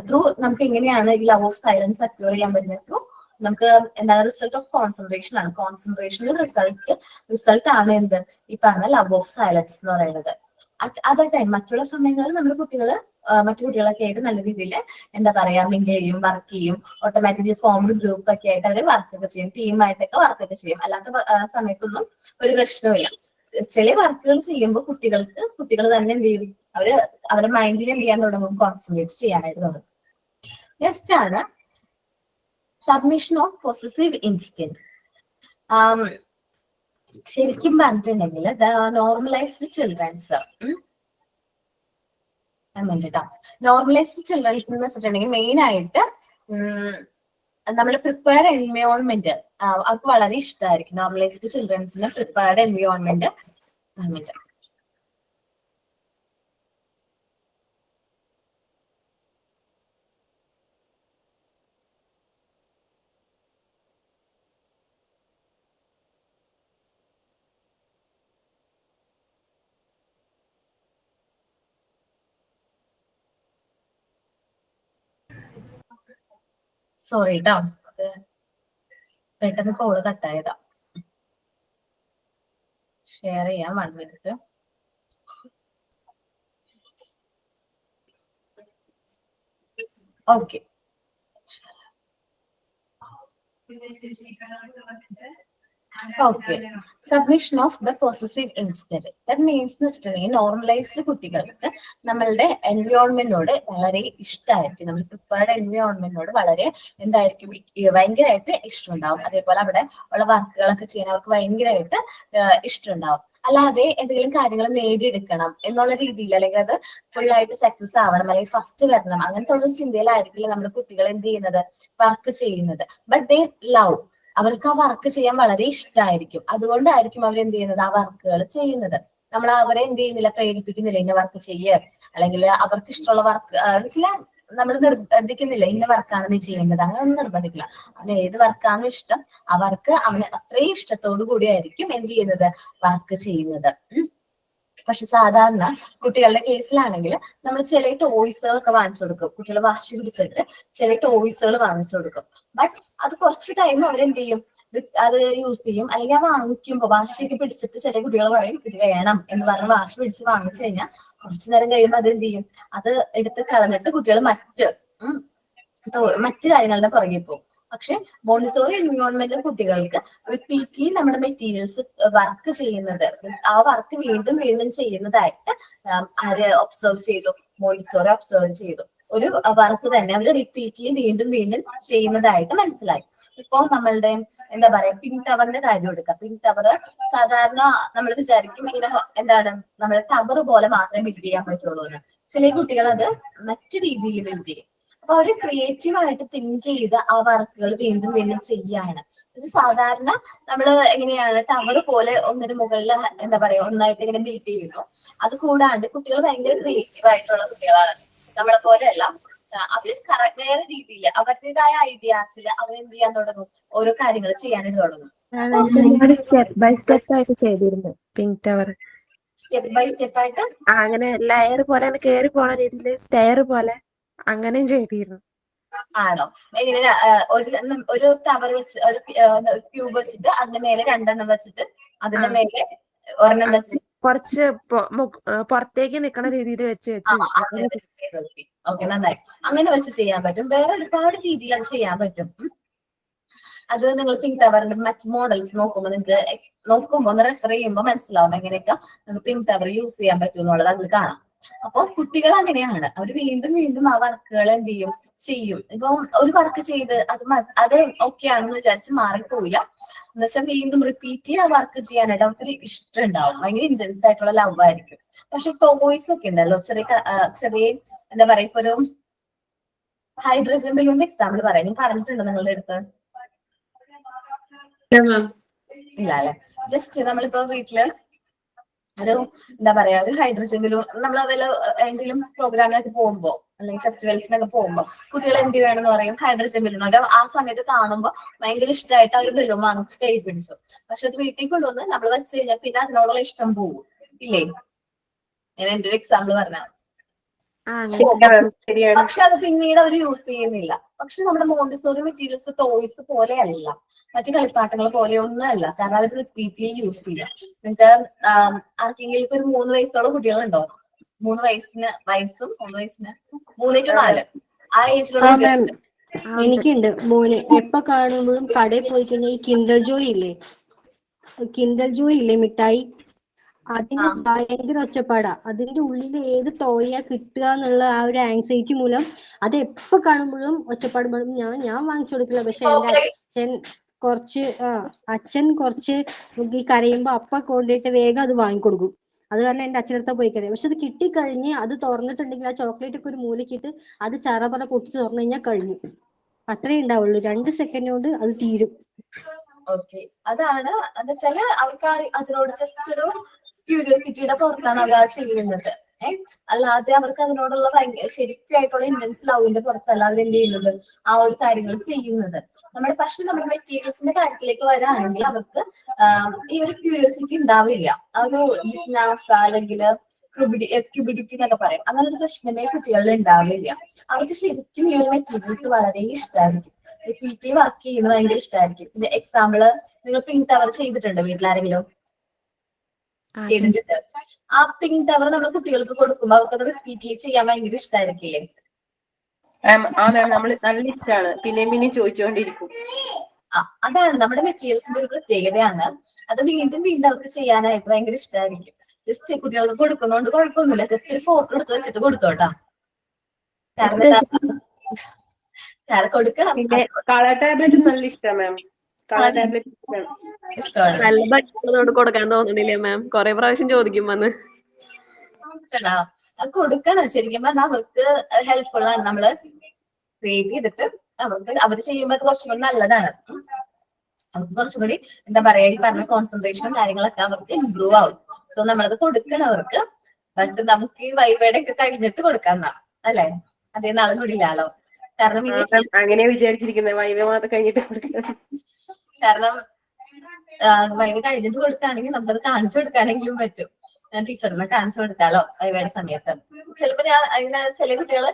ത്രൂ നമുക്ക് എങ്ങനെയാണ് ഈ ലവ് ഓഫ് സൈലൻസ് അക്യൂർ ചെയ്യാൻ പറ്റുന്നത്? ത്രൂ നമുക്ക് എന്താണ് റിസൾട്ട് ഓഫ് കോൺസെൻട്രേഷൻ ആണ്. കോൺസെൻട്രേഷന്റെ റിസൾട്ട് ആണ് എന്ത് ഈ പറഞ്ഞ ലവ് ഓഫ് സൈലൻസ് എന്ന് പറയുന്നത്. അതർ ടൈം മറ്റുള്ള സമയങ്ങളിൽ നമ്മുടെ മറ്റു കുട്ടികളൊക്കെ ആയിട്ട് നല്ല രീതിയിൽ എന്താ പറയാ മിങ്കിൾ ചെയ്യും, വർക്ക് ചെയ്യും, ഓട്ടോമാറ്റിക്കലി ഫോംഡ് ഗ്രൂപ്പ് ഒക്കെ ആയിട്ട് അവര് വർക്കൊക്കെ ചെയ്യും, ടീമായിട്ടൊക്കെ വർക്കൊക്കെ ചെയ്യും. അല്ലാത്ത സമയത്തൊന്നും ഒരു പ്രശ്നവുമില്ല. ചില വർക്കുകൾ ചെയ്യുമ്പോൾ കുട്ടികൾ തന്നെ എന്ത് ചെയ്യും, അവരുടെ മൈൻഡിനെ എന്ത് ചെയ്യാൻ തുടങ്ങും, കോൺസെൻട്രേറ്റ് ചെയ്യാനായിട്ട് തുടങ്ങും. നെക്സ്റ്റ് ആണ് സബ്മിഷൻ ഓഫ് പൊസസീവ് ഇൻസ്റ്റിൻക്ട്. ശരിക്കും പറഞ്ഞിട്ടുണ്ടെങ്കിൽ നോർമലൈസ്ഡ് ചിൽഡ്രൻസ് നോർമലൈസ്ഡ് ചിൽഡ്രൻസ് എന്ന് വെച്ചിട്ടുണ്ടെങ്കിൽ മെയിൻ ആയിട്ട് നമ്മുടെ പ്രിപ്പയർഡ് എൻവയോൺമെന്റ് അവർക്ക് വളരെ ഇഷ്ടമായിരിക്കും. നോർമലൈസ്ഡ് ചിൽഡ്രൻസിന് പ്രിപ്പയർഡ് എൻവയോൺമെന്റ്. സോറി കേട്ടോ, പെട്ടെന്ന് കോള് കട്ടായതാ. ഷെയർ ചെയ്യാം 1 minute. Okay. Okay, submission of the possessive instant. That means എന്ന് വെച്ചിട്ടുണ്ടെങ്കിൽ നോർമലൈസ്ഡ് കുട്ടികൾക്ക് നമ്മളുടെ എൻവയോൺമെന്റിനോട് വളരെ ഇഷ്ടമായിരിക്കും. നമ്മൾ പ്രിപ്പയർഡ് എൻവയോൺമെന്റിനോട് വളരെ എന്തായിരിക്കും, ഭയങ്കരമായിട്ട് ഇഷ്ടമുണ്ടാവും. അതേപോലെ അവിടെ ഉള്ള വർക്കുകളൊക്കെ ചെയ്യാൻ അവർക്ക് ഭയങ്കരമായിട്ട് ഇഷ്ടമുണ്ടാവും. അല്ലാതെ എന്തെങ്കിലും കാര്യങ്ങൾ നേടിയെടുക്കണം എന്നുള്ള രീതിയിൽ, അല്ലെങ്കിൽ അത് ഫുൾ ആയിട്ട് സക്സസ് ആവണം, അല്ലെങ്കിൽ ഫസ്റ്റ് വരണം, അങ്ങനത്തെ ഉള്ള ചിന്തയിലായിരിക്കില്ല നമ്മുടെ കുട്ടികൾ എന്ത് ചെയ്യുന്നത്, വർക്ക് ചെയ്യുന്നത്. ബട്ട് ദേ ലവ്, അവർക്ക് ആ വർക്ക് ചെയ്യാൻ വളരെ ഇഷ്ടമായിരിക്കും. അതുകൊണ്ടായിരിക്കും അവർ എന്ത് ചെയ്യുന്നത്, ആ വർക്കുകൾ ചെയ്യുന്നത്. നമ്മൾ അവരെ എന്ത് ചെയ്യുന്നില്ല, പ്രേരിപ്പിക്കുന്നില്ല ഇന്ന വർക്ക് ചെയ്യുക, അല്ലെങ്കിൽ അവർക്ക് ഇഷ്ടമുള്ള വർക്ക് ചില നമ്മൾ നിർബന്ധിക്കുന്നില്ല ഇന്ന വർക്കാണ് നീ ചെയ്യേണ്ടത്, അങ്ങനെ ഒന്നും നിർബന്ധിക്കില്ല. അവന് ഏത് വർക്കാണോ ഇഷ്ടം ആ വർക്ക് അവന് അത്രയും ഇഷ്ടത്തോടു കൂടിയായിരിക്കും എന്ത് ചെയ്യുന്നത്, വർക്ക് ചെയ്യുന്നത്. പക്ഷെ സാധാരണ കുട്ടികളുടെ കേസിലാണെങ്കിൽ നമ്മൾ ചില ടോയ്സുകളൊക്കെ വാങ്ങിച്ചു കൊടുക്കും. കുട്ടികൾ വാശി പിടിച്ചിട്ട് ചില ടോയ്സുകൾ വാങ്ങിച്ചു കൊടുക്കും. ബട്ട് അത് കുറച്ച് ടൈം അവരെന്ത് ചെയ്യും, അത് യൂസ് ചെയ്യും. അല്ലെങ്കിൽ ആ വാങ്ങിക്കുമ്പോൾ വാശിയൊക്കെ പിടിച്ചിട്ട് ചില കുട്ടികൾ പറയും ഇത് വേണം എന്ന് പറഞ്ഞ് വാശി പിടിച്ച് വാങ്ങിച്ചു കഴിഞ്ഞാൽ കുറച്ചു നേരം കഴിയുമ്പോൾ അത് എന്ത് ചെയ്യും, അത് എടുത്ത് കളഞ്ഞിട്ട് കുട്ടികൾ മറ്റു കാര്യങ്ങളുടെ പുറകെ പോകും. പക്ഷെ മോണ്ടിസോറി എൻവയോൺമെന്റിലെ കുട്ടികൾക്ക് റിപ്പീറ്റ്ലി നമ്മുടെ മെറ്റീരിയൽസ് വർക്ക് ചെയ്യുന്നത്, ആ വർക്ക് വീണ്ടും വീണ്ടും ചെയ്യുന്നതായിട്ട് ആര് ഒബ്സർവ് ചെയ്തു, മോണ്ടിസോറി ഒബ്സർവ് ചെയ്തു. ഒരു വർക്ക് തന്നെ അവർ റിപ്പീറ്റ്ലി വീണ്ടും വീണ്ടും ചെയ്യുന്നതായിട്ട് മനസ്സിലായി. ഇപ്പൊ നമ്മളുടെ എന്താ പറയാ, പിങ്ക് ടവറിന്റെ കാര്യം എടുക്കാം. പിങ്ക് ടവർ സാധാരണ നമ്മൾ വിചാരിക്കും ഇങ്ങനെ എന്താണ്, നമ്മൾ ടവർ പോലെ മാത്രമേ ബിൽഡ് ചെയ്യാൻ പറ്റുള്ളൂ എന്ന്. ചില കുട്ടികൾ അത് മറ്റു രീതിയിൽ ബിൽഡ് ചെയ്യും. അപ്പൊ അവര് ക്രിയേറ്റീവ് ആയിട്ട് തിങ്ക് ചെയ്ത് ആ വർക്കുകൾ വീണ്ടും വീണ്ടും ചെയ്യാണ്. സാധാരണ നമ്മൾ എങ്ങനെയാണ് ടവർ പോലെ ഒന്നിന് മുകളിൽ എന്താ പറയാ ഒന്നായിട്ട് ഇങ്ങനെ ബിൽഡ് ചെയ്യുന്നു. അത് കൂടാണ്ട് കുട്ടികൾ ഭയങ്കര ക്രിയേറ്റീവ് ആയിട്ടുള്ള കുട്ടികളാണ്. നമ്മളെ പോലെയല്ല, അവര് വേറെ രീതിയിൽ അവരുടേതായ ഐഡിയാസിൽ അവർ എന്ത് ചെയ്യാൻ തുടങ്ങും, ഓരോ കാര്യങ്ങൾ ചെയ്യാനായിട്ട് തുടങ്ങും. സ്റ്റെപ്പ് ബൈ സ്റ്റെപ്പ് ആയിട്ട് ചെയ്തിരുന്നു pink tower. Step by step ആയിട്ട് അങ്ങനെ ലെയർ പോലെ കേറി പോണ രീതിയിൽ സ്റ്റെയർ പോലെ അങ്ങനെയും ചെയ്തിരുന്നു. ആണോ? എങ്ങനെ ഒരു ടവർ വെച്ച് ഒരു ക്യൂബ് വെച്ചിട്ട് അതിന്റെ മേലെ 2 വെച്ചിട്ട് അതിന്റെ മേലെ ഒരെണ്ണം വെച്ച് കുറച്ച് പുറത്തേക്ക് നിക്കണ രീതിയിൽ വെച്ച് ഓക്കെ, നന്നായി. അങ്ങനെ വെച്ച് ചെയ്യാൻ പറ്റും. വേറെ ഒരുപാട് രീതിയിൽ അത് ചെയ്യാൻ പറ്റും. അത് നിങ്ങൾ പിങ്ക് ടവറിന്റെ മറ്റ് മോഡൽസ് നോക്കുമ്പോൾ ഒന്ന് റെഫർ ചെയ്യുമ്പോൾ മനസ്സിലാവും എങ്ങനെയൊക്കെ നിങ്ങൾക്ക് പിങ്ക് ടവർ യൂസ് ചെയ്യാൻ പറ്റും എന്നുള്ളത് അതിൽ കാണാം. അപ്പൊ കുട്ടികൾ അങ്ങനെയാണ്, അവർ വീണ്ടും വീണ്ടും ആ വർക്കുകൾ എന്ത് ചെയ്യും. ഇപ്പൊ ഒരു വർക്ക് ചെയ്ത് അത് ഓക്കെ ആണെന്ന് വിചാരിച്ച് മാറിപ്പോയില്ല എന്ന് വെച്ചാൽ വീണ്ടും റിപ്പീറ്റ് ചെയ്ത് ആ വർക്ക് ചെയ്യാനായിട്ട് അവർക്കൊരു ഇഷ്ടം ഉണ്ടാവും. ഭയങ്കര ഇന്റൻസ് ആയിട്ടുള്ള ലവ് ആയിരിക്കും. പക്ഷെ ടോയ്സ് ഒക്കെ ഉണ്ടല്ലോ, ചെറിയ എന്താ പറയാ, ഇപ്പൊ ഒരു ഹൈഡ്രജൻ ബലൂണിന്റെ എക്സാമ്പിൾ പറയാം. ഞാൻ പറഞ്ഞിട്ടുണ്ടോ നിങ്ങളുടെ അടുത്ത്? ഇല്ല അല്ലെ? ജസ്റ്റ് നമ്മളിപ്പോ വീട്ടില് ഒരു എന്താ പറയാ, ഒരു ഹൈഡ്രജൻ ബലൂൺ നമ്മൾ അതില് എന്തെങ്കിലും പ്രോഗ്രാമിനൊക്കെ പോകുമ്പോ അല്ലെങ്കിൽ ഫെസ്റ്റിവൽസിനൊക്കെ പോകുമ്പോ കുട്ടികൾ എന്ത് വേണമെന്ന് പറയും, ഹൈഡ്രജൻ ബലൂൺ. ആ സമയത്ത് കാണുമ്പോൾ ഭയങ്കര ഇഷ്ടമായിട്ട് ആ ഒരു ബലൂൺ വാങ്ങിച്ച് കൈ പിടിച്ചു. പക്ഷെ അത് വീട്ടിൽ കൊണ്ടുവന്ന് നമ്മൾ വെച്ച് കഴിഞ്ഞാൽ പിന്നെ അതിനോടുള്ള ഇഷ്ടം പോകും, ഇല്ലേ? ഞാൻ എന്റെ ഒരു എക്സാമ്പിൾ പറഞ്ഞ. പക്ഷെ അത് പിന്നീട് അവർ യൂസ് ചെയ്യുന്നില്ല. പക്ഷെ നമ്മുടെ മോണ്ടിസോറി മെറ്റീരിയൽസ് ടോയ്സ് പോലെയല്ല, മറ്റു കളിപ്പാട്ടങ്ങൾ പോലെ ഒന്നും അല്ല. കാരണം അവർ റിപ്പീറ്റ്ലി യൂസ് ചെയ്യാം. നിങ്ങൾക്ക് ആർക്കെങ്കിലും ഒരു 3 വയസ്സുള്ള കുട്ടികളുണ്ടോ? 3 വയസ്സും 3 വയസ്സിന് 3 to 4 ആ ഏജിലുള്ള കുട്ടികളുണ്ട്. എനിക്കുണ്ട് മോന്. എപ്പോ കാണുമ്പോഴും കടയിൽ പോയി കഴിഞ്ഞാൽ ഈ കിൻഡർ ജോയ് ഇല്ലേ മിഠായി, അതിന് ഭയങ്കര ഒച്ചപ്പാടാ. അതിന്റെ ഉള്ളിൽ ഏത് ടോയാ കിട്ടുക എന്നുള്ള ആ ഒരു ആങ്സൈറ്റി മൂലം അത് എപ്പോ കാണുമ്പോഴും ഒച്ചപ്പാട് പാടും. ഞാൻ വാങ്ങിച്ചു കൊടുക്കില്ല. പക്ഷെ എന്റെ അച്ഛൻ കുറച്ച് ഈ കരയുമ്പോ അപ്പ കൊണ്ടിട്ട് വേഗം അത് വാങ്ങിക്കൊടുക്കും. അത് കാരണം എന്റെ അച്ഛനടുത്ത പോയി കരയും. പക്ഷെ അത് കിട്ടിക്കഴിഞ്ഞ് അത് തുറന്നിട്ടുണ്ടെങ്കിൽ ആ ചോക്ലേറ്റ് ഒക്കെ ഒരു മൂലക്കിട്ട് അത് ചറപറ പൊട്ടിച്ച് തുറന്നു കഴിഞ്ഞാൽ കഴിഞ്ഞു. അത്രേ ഉണ്ടാവുള്ളൂ. 2 സെക്കൻഡ് കൊണ്ട് അത് തീരും. ഓക്കെ, അതാണ് എന്താ വെച്ചാല് അവർക്ക് അതിനോട് ജസ്റ്റ് ഒരു ക്യൂരിയോസിറ്റിയുടെ പുറത്താണ് അവർ അത് ചെയ്യുന്നത്. അല്ലാതെ അവർക്ക് അതിനോടുള്ള ഭയങ്കര ശരിക്കായിട്ടുള്ള ഇന്റൻസ് ലവിന്റെ പുറത്തല്ല അവർ എന്ത് ചെയ്യുന്നത്, ആ ഒരു കാര്യങ്ങൾ ചെയ്യുന്നത്. നമ്മുടെ മെറ്റീരിയൽസിന്റെ കാര്യത്തിലേക്ക് വരാണെങ്കിൽ അവർക്ക് ഈ ഒരു ക്യൂരിയോസിറ്റി ഉണ്ടാവില്ല. ആ ഒരു ജിജ്ഞാസ അല്ലെങ്കിൽ ക്യൂബിഡിറ്റി എന്നൊക്കെ പറയും, അങ്ങനെ ഒരു പ്രശ്നമേ കുട്ടികളിൽ ഉണ്ടാവില്ല. അവർക്ക് ശരിക്കും ഈ ഒരു മെറ്റീരിയൽസ് വളരെ ഇഷ്ടമായിരിക്കും. റിപ്പീറ്റ്ലി വർക്ക് ചെയ്യുന്നത് ഭയങ്കര ഇഷ്ടമായിരിക്കും. പിന്നെ എക്സാമ്പിള്, നിങ്ങൾ പിങ്ക് ടവർ ചെയ്തിട്ടുണ്ടോ വീട്ടിലാരെങ്കിലും? ചെയ്തിട്ടുണ്ട്. ആ പിങ്ക് ടവർ നമ്മൾ കുട്ടികൾക്ക് കൊടുക്കുമ്പോൾ അവർക്ക് അത് റിപ്പീറ്റ്ലി ചെയ്യാൻ ഭയങ്കര ഇഷ്ടമായിരിക്കില്ലേ? മാം നമ്മൾ നല്ല ഇഷ്ടമാണ്, പിന്നെയും ചോദിച്ചുകൊണ്ടിരിക്കും. അതാണ് നമ്മുടെ മെറ്റീരിയൽസിന്റെ ഒരു പ്രത്യേകതയാണ്. അത് വീണ്ടും വീണ്ടും അവർക്ക് ചെയ്യാനായിട്ട് ഭയങ്കര ഇഷ്ടമായിരിക്കും. ജസ്റ്റ് കുട്ടികൾക്ക് കൊടുക്കുന്നതുകൊണ്ട് കുഴപ്പമൊന്നുമില്ല, ജസ്റ്റ് ഒരു ഫോട്ടോ എടുത്ത് വെച്ചിട്ട് കൊടുത്തോട്ടാ. കാരണം കൊടുക്കണം. കളർ ടാബ്ലറ്റ് നല്ല ഇഷ്ടമാണ് മാം. കളർ ടാബ്ലറ്റ് ഇഷ്ടമാണ്. നല്ല ഭക്ഷണം കൊടുക്കാൻ തോന്നുന്നില്ലേ മാം? കുറെ പ്രാവശ്യം ചോദിക്കും വന്ന്. കൊടുക്കണം. ശരിക്കും പറഞ്ഞാൽ അവർക്ക് ഹെൽപ്ഫുൾ ആണ്. നമ്മള് ക്രിയേറ്റ് ചെയ്തിട്ട് അവര് ചെയ്യുമ്പോൾ അത് കുറച്ചും കൂടി നല്ലതാണ്. അവർക്ക് കുറച്ചും കൂടി എന്താ പറയാ, ഈ പറഞ്ഞ കോൺസെൻട്രേഷനും കാര്യങ്ങളൊക്കെ അവർക്ക് ഇമ്പ്രൂവ് ആവും. സോ നമ്മളത് കൊടുക്കണം അവർക്ക്. ബട്ട് നമുക്ക് ഈ വൈവേടെ ഒക്കെ കഴിഞ്ഞിട്ട് കൊടുക്കാം, അല്ലെ? അതേ നാളും കൂടിയില്ലാലോ. കാരണം അങ്ങനെ വിചാരിച്ചിരിക്കുന്നത്, വൈവ മാത്രം കഴിഞ്ഞിട്ട് കൊടുക്കുക. കാരണം വൈവ കഴിഞ്ഞിട്ട് കൊടുക്കുകയാണെങ്കിൽ നമുക്കത് കാണിച്ചു കൊടുക്കാനെങ്കിലും പറ്റും. ടീച്ചറിനെ കാണിച്ചു കൊടുക്കാലോ വൈവയുടെ സമയത്ത്. ചിലപ്പോ ചില കുട്ടികൾ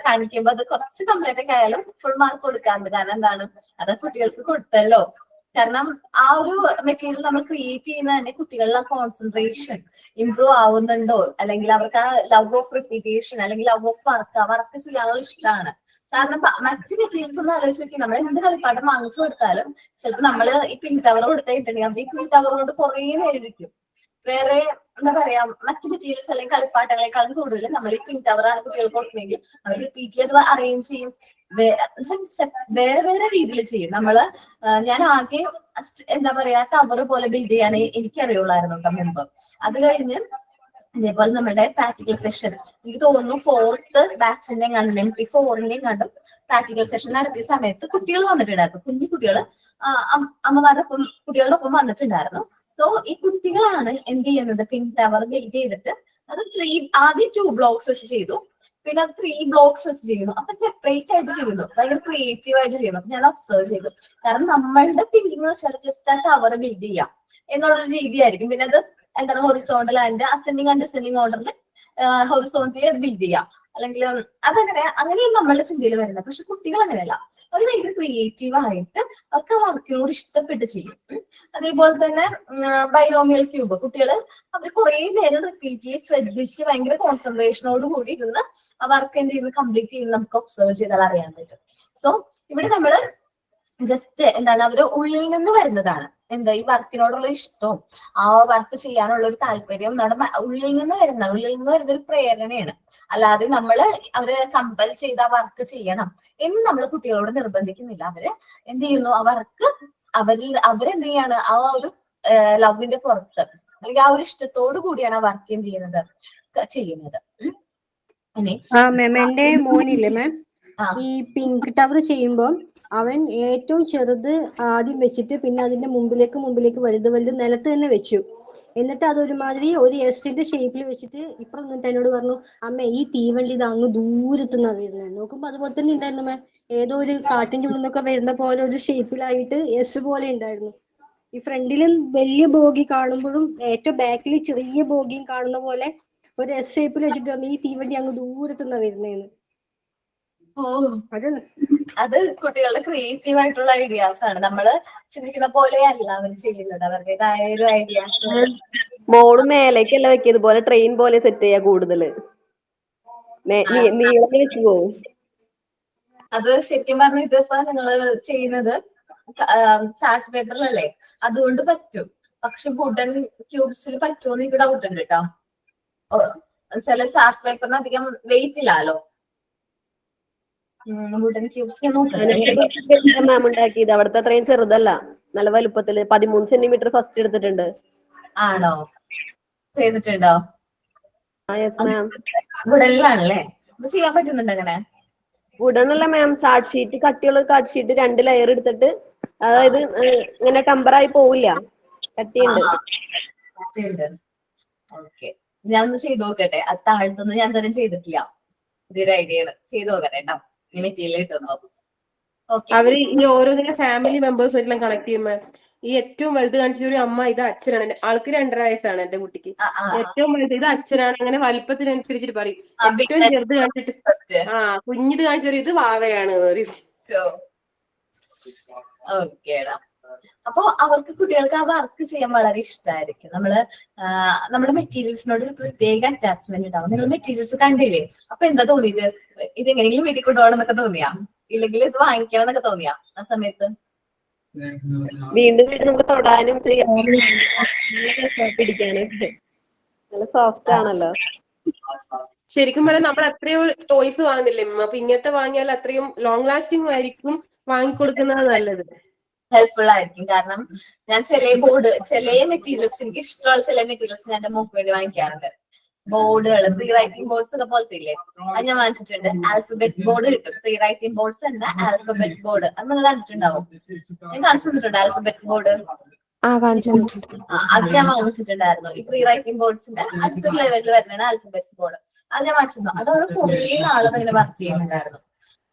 കാണിക്കുമ്പോ അത് കുറച്ച് കംപ്ലീറ്റ് ഒക്കെ ആയാലും ഫുൾ മാർക്ക് കൊടുക്കാറുണ്ട്. കാരണം എന്താണ്, അത് കുട്ടികൾക്ക് കൊടുത്തല്ലോ. കാരണം ആ ഒരു മെറ്റീരിയൽ നമ്മൾ ക്രിയേറ്റ് ചെയ്യുന്ന തന്നെ കുട്ടികളുടെ കോൺസെൻട്രേഷൻ ഇംപ്രൂവ് ആവുന്നുണ്ടോ, അല്ലെങ്കിൽ അവർക്ക് ആ ലവ് ഓഫ് റിപ്പീറ്റേഷൻ അല്ലെങ്കിൽ ലവ് ഓഫ് വർക്ക് ചെയ്യാനുള്ള ഇഷ്ടമാണ്. കാരണം മറ്റു മെറ്റീരിയൽസ് ഒന്ന് ആലോചിച്ച് നോക്കി, നമ്മൾ എന്ത് കളിപ്പാട്ടം വാങ്ങിച്ചു കൊടുത്താലും ചിലപ്പോൾ നമ്മള് ഈ പിങ്ക് ടവർ കൊടുത്തിട്ടുണ്ടെങ്കിൽ അവർ ഈ പിങ്ക് ടവർ കൊണ്ട് കുറെ നേരം ഇരിക്കും. വേറെ എന്താ പറയാ, മറ്റു മെറ്റീരിയൽസ് അല്ലെങ്കിൽ കളിപ്പാട്ടങ്ങളെക്കാളും കൂടുതൽ നമ്മൾ ഈ പിങ്ക് ടവർ ആണ് കുട്ടികൾക്ക് കൊടുക്കണമെങ്കിൽ അവർ റിപ്പീറ്റ്ലി അത് അറേഞ്ച് ചെയ്യും. വേറെ വേറെ രീതിയിൽ ചെയ്യും. ഞാൻ ആകെ എന്താ പറയാ ടവർ പോലെ ബിൽഡ് ചെയ്യാനേ എനിക്കറിയുള്ളായിരുന്നു മുമ്പ്. അത് കഴിഞ്ഞ് ഇതേപോലെ നമ്മുടെ പ്രാക്ടിക്കൽ സെഷൻ, എനിക്ക് തോന്നുന്നു 4th ബാച്ചിന്റെ കണ്ടും MP4ന്റെയും കണ്ടും പ്രാക്ടിക്കൽ സെഷൻ നടത്തിയ സമയത്ത് കുട്ടികൾ വന്നിട്ടുണ്ടായിരുന്നു. കുഞ്ഞു കുട്ടികൾ അമ്മമാരുടെ കുട്ടികളുടെ ഒപ്പം വന്നിട്ടുണ്ടായിരുന്നു. സോ ഈ കുട്ടികളാണ് എന്ത് ചെയ്യുന്നത്, പിങ്ക് ടവർ ബിൽഡ് ചെയ്തിട്ട് അത് ആദ്യം 2 ബ്ലോക്സ് വെച്ച് ചെയ്തു, പിന്നെ അത് 3 ബ്ലോക്സ് വെച്ച് ചെയ്യുന്നു. അപ്പൊ സെപ്പറേറ്റ് ആയിട്ട് ചെയ്യുന്നു, ഭയങ്കര ക്രിയേറ്റീവ് ആയിട്ട് ചെയ്യുന്നു. അപ്പൊ ഞാൻ ഒബ്സർവ് ചെയ്തു. കാരണം നമ്മളുടെ തിങ്കിങ് വെച്ചാൽ ജസ്റ്റ് ആ ടവർ ബിൽഡ് ചെയ്യാം എന്നുള്ളൊരു രീതിയായിരിക്കും. പിന്നെ അത് എന്താണ് horizontal and ascending and descending ഓർഡറിൽ ഹൊറിസോണ്ടലി അത് ബിൽഡ് ചെയ്യാം, അല്ലെങ്കിൽ അങ്ങനെയാണ് നമ്മളുടെ ചിന്തയിൽ വരുന്നത്. പക്ഷെ കുട്ടികൾ അങ്ങനെയല്ല, അവർ ഭയങ്കര ക്രിയേറ്റീവ് ആയിട്ട് അവർക്ക് വർക്കിനോട് ഇഷ്ടപ്പെട്ട് ചെയ്യും. അതേപോലെ തന്നെ ബൈനോമിയൽ ക്യൂബ്, കുട്ടികള് അവർ കുറെ നേരം റിപ്പീറ്റ്ലി ശ്രദ്ധിച്ച് ഭയങ്കര കോൺസെൻട്രേഷനോട് കൂടി ഇരുന്ന് ആ വർക്ക് എന്ത് ചെയ്യുന്നത് കംപ്ലീറ്റ് ചെയ്യുന്നത് നമുക്ക് ഒബ്സർവ് ചെയ്താൽ അറിയാൻ പറ്റും. സോ ഇവിടെ നമ്മള് ജസ്റ്റ് എന്താണ് അവര് ഉള്ളിൽ നിന്ന് വരുന്നതാണ്. എന്താ ഈ വർക്കിനോടുള്ള ഇഷ്ടവും ആ വർക്ക് ചെയ്യാനുള്ള ഒരു താല്പര്യവും നമ്മുടെ ഉള്ളിൽ നിന്ന് വരുന്ന ഒരു പ്രേരണയാണ്. അല്ലാതെ നമ്മള് അവര് കമ്പൽ ചെയ്ത് ആ വർക്ക് ചെയ്യണം എന്ന് നമ്മൾ കുട്ടികളോട് നിർബന്ധിക്കുന്നില്ല. അവര് എന്ത് ചെയ്യുന്നു, ആ വർക്ക് അവരെന്ത് ചെയ്യാണ്, ആ ഒരു ലവിന്റെ പുറത്ത് അല്ലെങ്കിൽ ആ ഒരു ഇഷ്ടത്തോടു കൂടിയാണ് ആ വർക്ക് എന്ത് ചെയ്യുന്നത്. മാം, എന്റെ മോനില്ലേ മാം, ഈ പിങ്ക് ടവർ ചെയ്യുമ്പോൾ അവൻ ഏറ്റവും ചെറുത് ആദ്യം വെച്ചിട്ട് പിന്നെ അതിന്റെ മുമ്പിലേക്ക് വലുത് നിലത്ത് തന്നെ വെച്ചു. എന്നിട്ട് അതൊരുമാതിരി ഒരു എസിന്റെ ഷേപ്പിൽ വെച്ചിട്ട് ഇപ്പുറം നിന്നിട്ട് എന്നോട് പറഞ്ഞു, അമ്മ ഈ തീവണ്ടി ഇത് അങ്ങ് ദൂരത്തുനിന്നാ വരുന്നത്. നോക്കുമ്പോ അതുപോലെ തന്നെ ഉണ്ടായിരുന്നു മാം. ഏതോ ഒരു കാട്ടിന്റെ ഉള്ളിൽ നിന്നൊക്കെ വരുന്ന പോലെ ഒരു ഷേപ്പിലായിട്ട് എസ് പോലെ ഉണ്ടായിരുന്നു. ഈ ഫ്രണ്ടിലും വലിയ ബോഗി കാണുമ്പോഴും ഏറ്റവും ബാക്കിൽ ചെറിയ ബോഗിയും കാണുന്ന പോലെ ഒരു എസ് ഷേപ്പിൽ വെച്ചിട്ട് പറഞ്ഞു, ഈ തീവണ്ടി അങ്ങ് ദൂരത്തുനിന്നാ വരുന്നേന്ന്. അത് കുട്ടികളുടെ ക്രിയേറ്റീവ് ആയിട്ടുള്ള ഐഡിയാസ് ആണ്. നമ്മള് ചിന്തിക്കുന്ന പോലെയല്ല അവർ ചെയ്യുന്നത്, അവരുടേതായ ഒരു ഐഡിയാസ്. മോള് മേലേക്കല്ല വെക്കിയത് പോലെ ട്രെയിൻ പോലെ സെറ്റ് ചെയ്യാ കൂടുതല്, നീളം വെച്ച് പോവും. അത് ശരിക്കും പറഞ്ഞ ഇതിപ്പോ നിങ്ങള് ചെയ്യുന്നത് ചാർട്ട് പേപ്പറിലല്ലേ, അതുകൊണ്ട് പറ്റും. പക്ഷെ വുഡൻ ക്യൂബ്സിൽ പറ്റുമോ എന്ന് എനിക്ക് ഡൗട്ട് ഉണ്ട് കേട്ടോ. ചില ചാർട്ട് പേപ്പറിന് അധികം വെയിറ്റ് ഇല്ലല്ലോ. വുഡൻ ക്യൂബ്സ് മാം ഉണ്ടാക്കിയത് അവിടുത്തെ അത്രയും ചെറുതല്ല, നല്ല വലുപ്പത്തില് 13 സെന്റിമീറ്റർ ഫസ്റ്റ് എടുത്തിട്ടുണ്ട്. ആണോ, ചെയ്തിട്ടുണ്ടോ? Yes ma'am. വുഡനിലാണല്ലേ, ഇത് ചെയ്യാൻ പറ്റുന്നുണ്ട് അങ്ങനെ? വുഡൺ അല്ല മാം, ചാർട്ട് ഷീറ്റ്, കട്ടിയുള്ള ചാർട്ട് ഷീറ്റ് 2 ലെയർ എടുത്തിട്ട്, അതായത് ഇങ്ങനെ ടെമ്പറായി പോവില്ല, കട്ടിയുണ്ട്. ഓക്കെ, ഞാൻ ഒന്ന് ചെയ്ത് നോക്കട്ടെ. അത് താഴത്തൊന്നും ഞാൻ തന്നെ ചെയ്തിട്ടില്ല. ഇതൊരു ഐഡിയ ആണ്, ചെയ്ത് നോക്കട്ടെ കേട്ടോ. ഈ മെറ്റീരിയൽ കിട്ടുന്നു. ഓക്കെ, അവര് ഈ ഓരോന്നിന്റെ ഫാമിലി മെമ്പേഴ്സ് എല്ലാം കണക്ട് ചെയ്യുമ്പോൾ ഈ ഏറ്റവും വലുത് കാണിച്ച ഒരു അമ്മ, ഇത് അച്ഛനാണ്, ആൾക്ക് 2.5 വയസ്സാണ് എന്റെ കുട്ടിക്ക്. ഏറ്റവും വലുത് ഇത് അച്ഛനാണ്, അങ്ങനെ വലുപ്പത്തിനനുസരിച്ചിട്ട് പറയും. ഏറ്റവും ചെറുത് കാണിച്ചിട്ട് കുഞ്ഞിത് കാണിച്ചൊരു ഇത് വാവയാണ് പറയും. ഓക്കേടാ. അപ്പൊ അവർക്ക്, കുട്ടികൾക്ക് ആ വർക്ക് ചെയ്യാൻ വളരെ ഇഷ്ടമായിരിക്കും. നമ്മുടെ മെറ്റീരിയൽസിനോട് ഒരു പ്രത്യേക അറ്റാച്ച്മെന്റ് ഉണ്ടാവും. നിങ്ങൾ മെറ്റീരിയൽസ് കണ്ടില്ലേ? അപ്പൊ എന്താ തോന്നിയത്? ഇതെങ്ങനെയെങ്കിലും വീട്ടിൽ കൊണ്ടുപോകണം എന്നൊക്കെ തോന്നിയാ? ഇല്ലെങ്കിൽ ഇത് വാങ്ങിക്കണം എന്നൊക്കെ തോന്നിയാ ആ സമയത്ത്? വീണ്ടും വീണ്ടും നമുക്ക് തൊടാനും ചെയ്യാനും പിടിക്കാനും നല്ല സോഫ്റ്റ് ആണല്ലോ. ശരിക്കും പറഞ്ഞാൽ നമ്മൾ അത്രയും ടോയ്സ് വാങ്ങുന്നില്ലേ, അപ്പൊ ഇങ്ങനത്തെ വാങ്ങിയാൽ അത്രയും ലോങ് ലാസ്റ്റിംഗ് ആയിരിക്കും വാങ്ങിക്കൊടുക്കുന്നത് നല്ലത്. ഹെൽപ്ഫുൾ ആയിരിക്കും. കാരണം ഞാൻ ചില മെറ്റീരിയൽസ്, എനിക്ക് ഇഷ്ടമുള്ള ചില മെറ്റീരിയൽസ് ഞാൻ എന്റെ മോക്ക് വേണ്ടി വാങ്ങിക്കാറുണ്ട്. ബോർഡുകൾ, പ്രീ റൈറ്റിംഗ് ബോർഡ്സ് ഒക്കെ പോലത്തെ ഇല്ലേ, അത് ഞാൻ വാങ്ങിച്ചിട്ടുണ്ട്. ആൽഫബറ്റ് ബോർഡ് കിട്ടും, പ്രീ റൈറ്റിംഗ് ബോർഡ്സ് അല്ല, ആൽഫബറ്റ് ബോർഡ്. അത് നിങ്ങൾ കണ്ടിട്ടുണ്ടാവും. ഞാൻ കാണിച്ചു തന്നിട്ടുണ്ട് ആൽഫബറ്റ് ബോർഡ്. കാണിച്ചു തന്നിട്ടുണ്ട്. അത് ഞാൻ വാങ്ങിച്ചിട്ടുണ്ടായിരുന്നു. ഈ പ്രീ റൈറ്റിംഗ് ബോർഡ്സിന്റെ അടുത്തൊരു ലെവലിൽ വരുന്നതാണ് ആൽഫബറ്റ് ബോർഡ്. അത് ഞാൻ വാങ്ങിച്ചിരുന്നു. അത് അവള് കുറേ നാളെ അങ്ങനെ വർക്ക് ചെയ്യുന്നുണ്ടായിരുന്നു.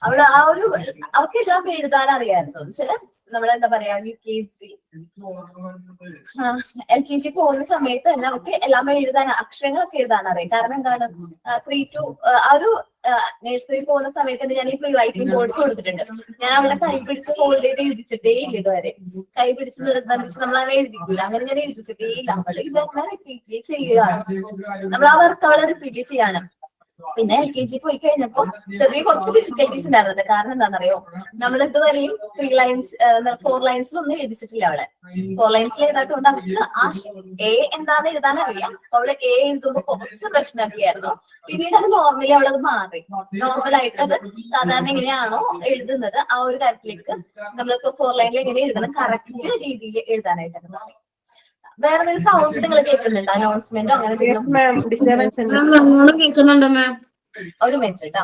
അവർക്ക് എല്ലാം എഴുതാൻ അറിയായിരുന്നു. ചില നമ്മളെന്താ പറയാ, LKG പോകുന്ന സമയത്ത് തന്നെ അവർക്ക് എല്ലാം അക്ഷരങ്ങളൊക്കെ എഴുതാൻ അറിയാം. കാരണം എന്താണ്, 3 to ആ ഒരു നഴ്സറി പോകുന്ന സമയത്ത് ഞാൻ ഈ പ്രീ റൈറ്റിംഗ് ബോർഡ്സ് കൊടുത്തിട്ടുണ്ട്. ഞാൻ അവളെ കൈ പിടിച്ച് ഹോൾഡ് ചെയ്ത് എഴുതിച്ചിട്ടേ ഇല്ല ഇതുവരെ. കൈ പിടിച്ച് നിർബന്ധിച്ച് നമ്മൾ അങ്ങനെ എഴുതിക്കൂല, അങ്ങനെ ഞാൻ എഴുതിച്ചിട്ടേ ഇല്ല. അവള് ഇതെല്ലാം റിപ്പീറ്റ് ചെയ്യുകയാണ്. നമ്മൾ ആ വർക്ക് അവളെ റിപ്പീറ്റ് ചെയ്യാണ്. പിന്നെ LKG പോയി കഴിഞ്ഞപ്പോ കുറച്ച് ഡിഫിക്കൽട്ടീസ് ഉണ്ടായിരുന്നത്. കാരണം എന്താണെന്നറിയോ, നമ്മൾ ഇതുവരെയും 4 ലൈൻസിലൊന്നും എഴുതിച്ചിട്ടില്ല അവളെ. 4 ലൈൻസിൽ എഴുതാത്തതുകൊണ്ട് അവൾക്ക് ആ A എന്താന്ന് എഴുതാൻ അറിയാം. അവള് A എഴുതുമ്പോ കുറച്ച് പ്രശ്നമൊക്കെ ആയിരുന്നു. പിന്നീട് അത് നോർമലി അവളത് മാറി. നോർമലായിട്ട് അത് സാധാരണ എങ്ങനെയാണോ എഴുതുന്നത് ആ ഒരു കാര്യത്തിലേക്ക് നമ്മളിപ്പോ 4 ലൈനിൽ എങ്ങനെ എഴുതണം, കറക്റ്റ് രീതിയിൽ എഴുതാനായിട്ടാണ് മാറി. വേറെ എന്തെങ്കിലും സൗണ്ട് നിങ്ങൾ കേൾക്കുന്നുണ്ടോ? അനൗൺസ്മെന്റോ അങ്ങനെ കേൾക്കുന്നുണ്ടോ മാം? ഒരു മിനിറ്റ് കേട്ടോ.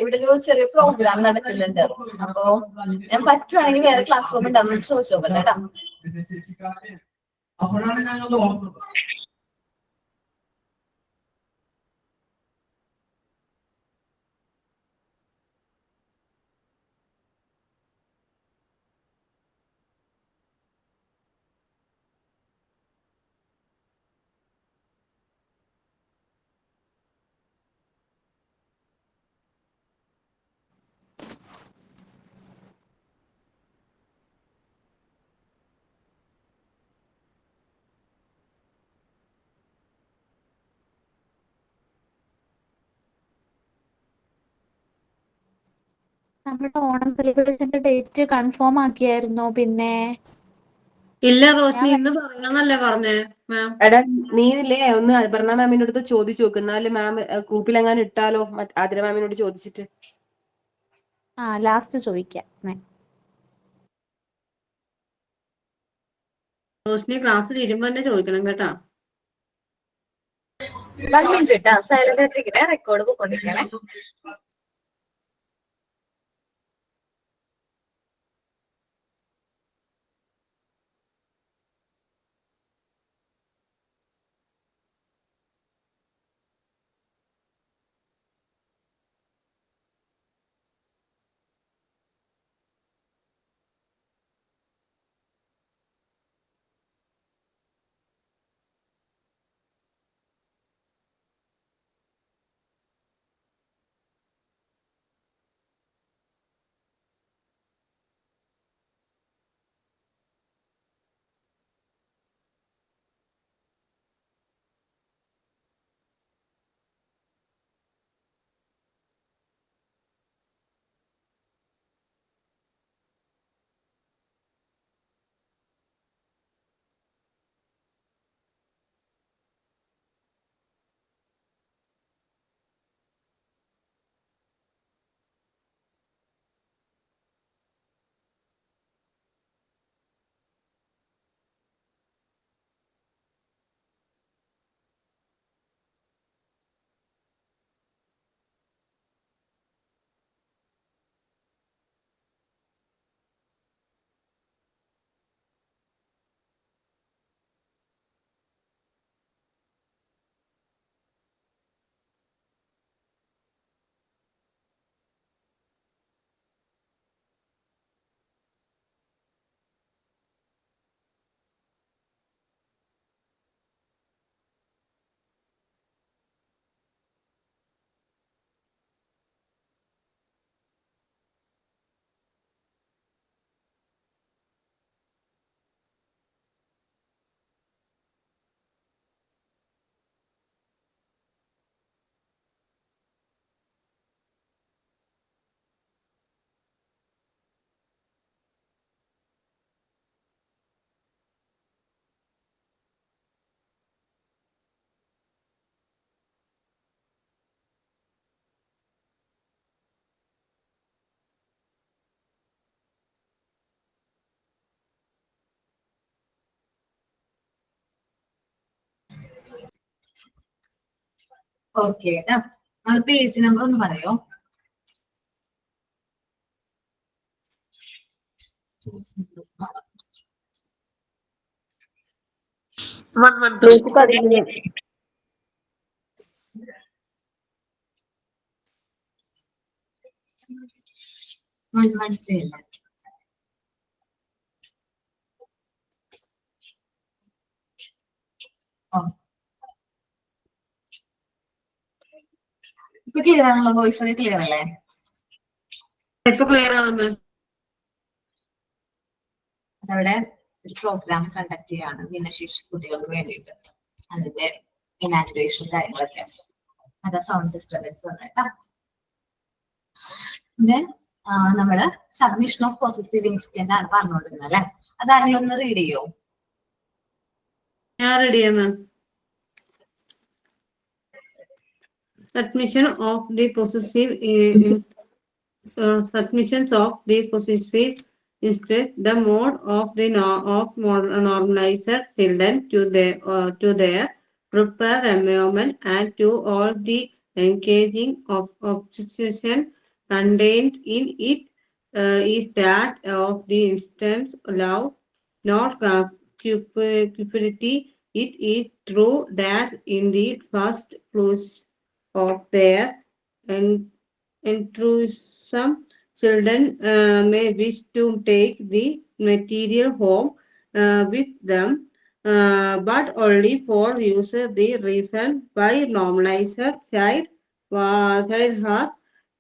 ഇവിടെ ഒരു ചെറിയ പ്രോഗ്രാം നടക്കുന്നുണ്ട്. അപ്പോ ഞാൻ പറ്റുവാണെങ്കിൽ വേറെ ക്ലാസ് റൂം ഉണ്ടാവും, ചോദിച്ചു നോക്കട്ടെ കേട്ടോ. നമ്മുടെ ഓണം സെലിബ്രേഷന്റെ ഡേറ്റ് കൺഫേം ആക്കിയായിരുന്നോ? പിന്നെ ഇല്ല റോഷ്നി, ഇന്ന് പറയണമെന്നല്ലേ പറഞ്ഞേ മാം? എടാ നീ ഇല്ലേ ഒന്ന് അപർണ മാമിന്റെ അടുത്ത് ചോദിച്ചു നോക്ക്. എന്നാല് മാം ഗ്രൂപ്പിൽ എങ്ങാനും ഇട്ടാലോ, ആതിര മാമിനോട് ചോദിച്ചിട്ട്. ലാസ്റ്റ് ചോദിക്കാം. റോഷ്നി ക്ലാസ് തീരുമ്പോ തന്നെ ചോദിക്കണം കേട്ടാ. 1 മിനിറ്റ് കേട്ടോ, സൈലന്റ് ആയിട്ടിരിക്കണേ, റെക്കോർഡ് പോയിക്കൊണ്ടിരിക്കണേ. ഓക്കെ കേട്ടോ. നമ്മൾ പേജ് നമ്പർ ഒന്ന് പറയോ? പേജ് 11. 113 അല്ലേ? ഇപ്പൊ ക്ലിയർ ആണല്ലോ? വോയിസ് ക്ലിയർ അല്ലേ? ഇപ്പൊ ക്ലിയർ ആണ് മാം. അതവിടെ ഒരു പ്രോഗ്രാം കണ്ടക്ട് ചെയ്യാണ് ഭിന്നശേഷി കുട്ടികൾക്ക് വേണ്ടിയിട്ട്. അതിന്റെ ഇനാഗ്രേഷൻ കാര്യങ്ങളൊക്കെ. അതാ സൗണ്ട് ഡിസ്റ്റർബൻസ് വന്നേട്ടാ. പിന്നെ നമ്മള് സബ്മിഷൻ ഓഫ് പൊസസീവ് ഇൻസ്റ്റന്റ് ആണ് പറഞ്ഞുകൊണ്ടിരുന്നത് അല്ലെ? അതാരെങ്കിലും ഒന്ന് റീഡ് ചെയ്യോ? ഞാൻ റെഡിയാ മാം. Submissions of the possessive instance, the mode of the normalizer children to their prepared environment and to all the engaging of obsession contained in it is that of the instance love, not cupidity. It is true that in the first place of their enthusiasm, children may wish to take the material home with them, but only for use. The reason why normalizer child has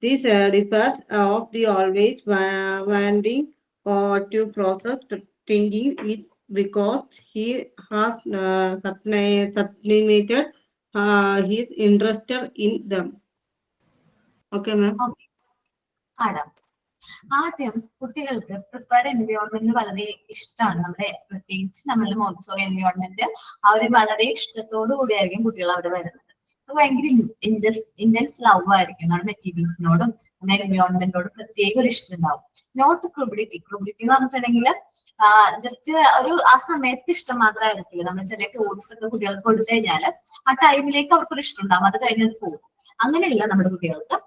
this defect of the always wanting to process thinking is because he has sublimated his interested in them. Okay, ma'am. ആടാം. ആദ്യം കുട്ടികൾക്ക് prepared environment വളരെ ഇഷ്ടമാണ്. നമ്മുടെ പ്രത്യേകിച്ച് നമ്മളുടെ Montessori environment അവര് വളരെ ഇഷ്ടത്തോടു കൂടിയായിരിക്കും കുട്ടികൾ അവിടെ വരുന്നത്. അപ്പൊ ഭയങ്കര ഇന്റൻസ് ലവ് ആയിരിക്കും. നമ്മുടെ മെറ്റീരിയൽസിനോടും നമ്മുടെ എൻവയോൺമെന്റിനോടും പ്രത്യേക ഒരു ഇഷ്ടം ഉണ്ടാവും. നോട്ട് ക്രൂബിഡിറ്റി. ക്രൂബിഡിറ്റി എന്ന് പറഞ്ഞിട്ടുണ്ടെങ്കിൽ ജസ്റ്റ് ഒരു ആ സമയത്ത് ഇഷ്ടം മാത്രമായിരിക്കില്ല. നമ്മൾ ചെറിയ ടൂൾസ് ഒക്കെ കുട്ടികൾക്ക് കൊടുത്തു കഴിഞ്ഞാൽ ആ ടൈമിലേക്ക് അവർക്കൊരു ഇഷ്ടം ഉണ്ടാവും. അത് കഴിഞ്ഞത് പോകും. അങ്ങനെയല്ല നമ്മുടെ കുട്ടികൾക്ക്.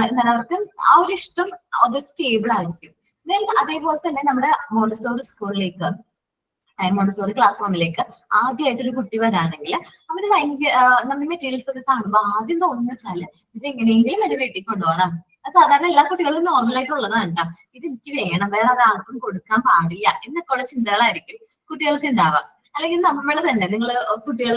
എന്താണ് അവർക്ക് ആ ഒരു ഇഷ്ടം അത് സ്റ്റേബിൾ ആയിരിക്കും. അതേപോലെ തന്നെ നമ്മുടെ മോണ്ടിസോറി സ്കൂളിലേക്ക് മോണ്ടിസോറി ക്ലാസ് റൂമിലേക്ക് ആദ്യമായിട്ട് ഒരു കുട്ടി വരാണെങ്കിൽ അവര് ഭയങ്കര നമ്മുടെ മെറ്റീരിയൽസ് ഒക്കെ കാണുമ്പോൾ ആദ്യം തോന്നുന്ന വെച്ചാല് ഇത് എങ്ങനെയെങ്കിലും ഒരു വീട്ടിൽ കൊണ്ടുപോകണം. അത് സാധാരണ എല്ലാ കുട്ടികളും നോർമൽ ആയിട്ടുള്ളതാണ് കേട്ടോ. ഇത് എനിക്ക് വേണം, വേറെ ഒരാൾക്കും കൊടുക്കാൻ പാടില്ല എന്നൊക്കെ ഉള്ള ചിന്തകളായിരിക്കും കുട്ടികൾക്ക് ഉണ്ടാവുക. അല്ലെങ്കിൽ നമ്മൾ തന്നെ നിങ്ങൾ കുട്ടികൾ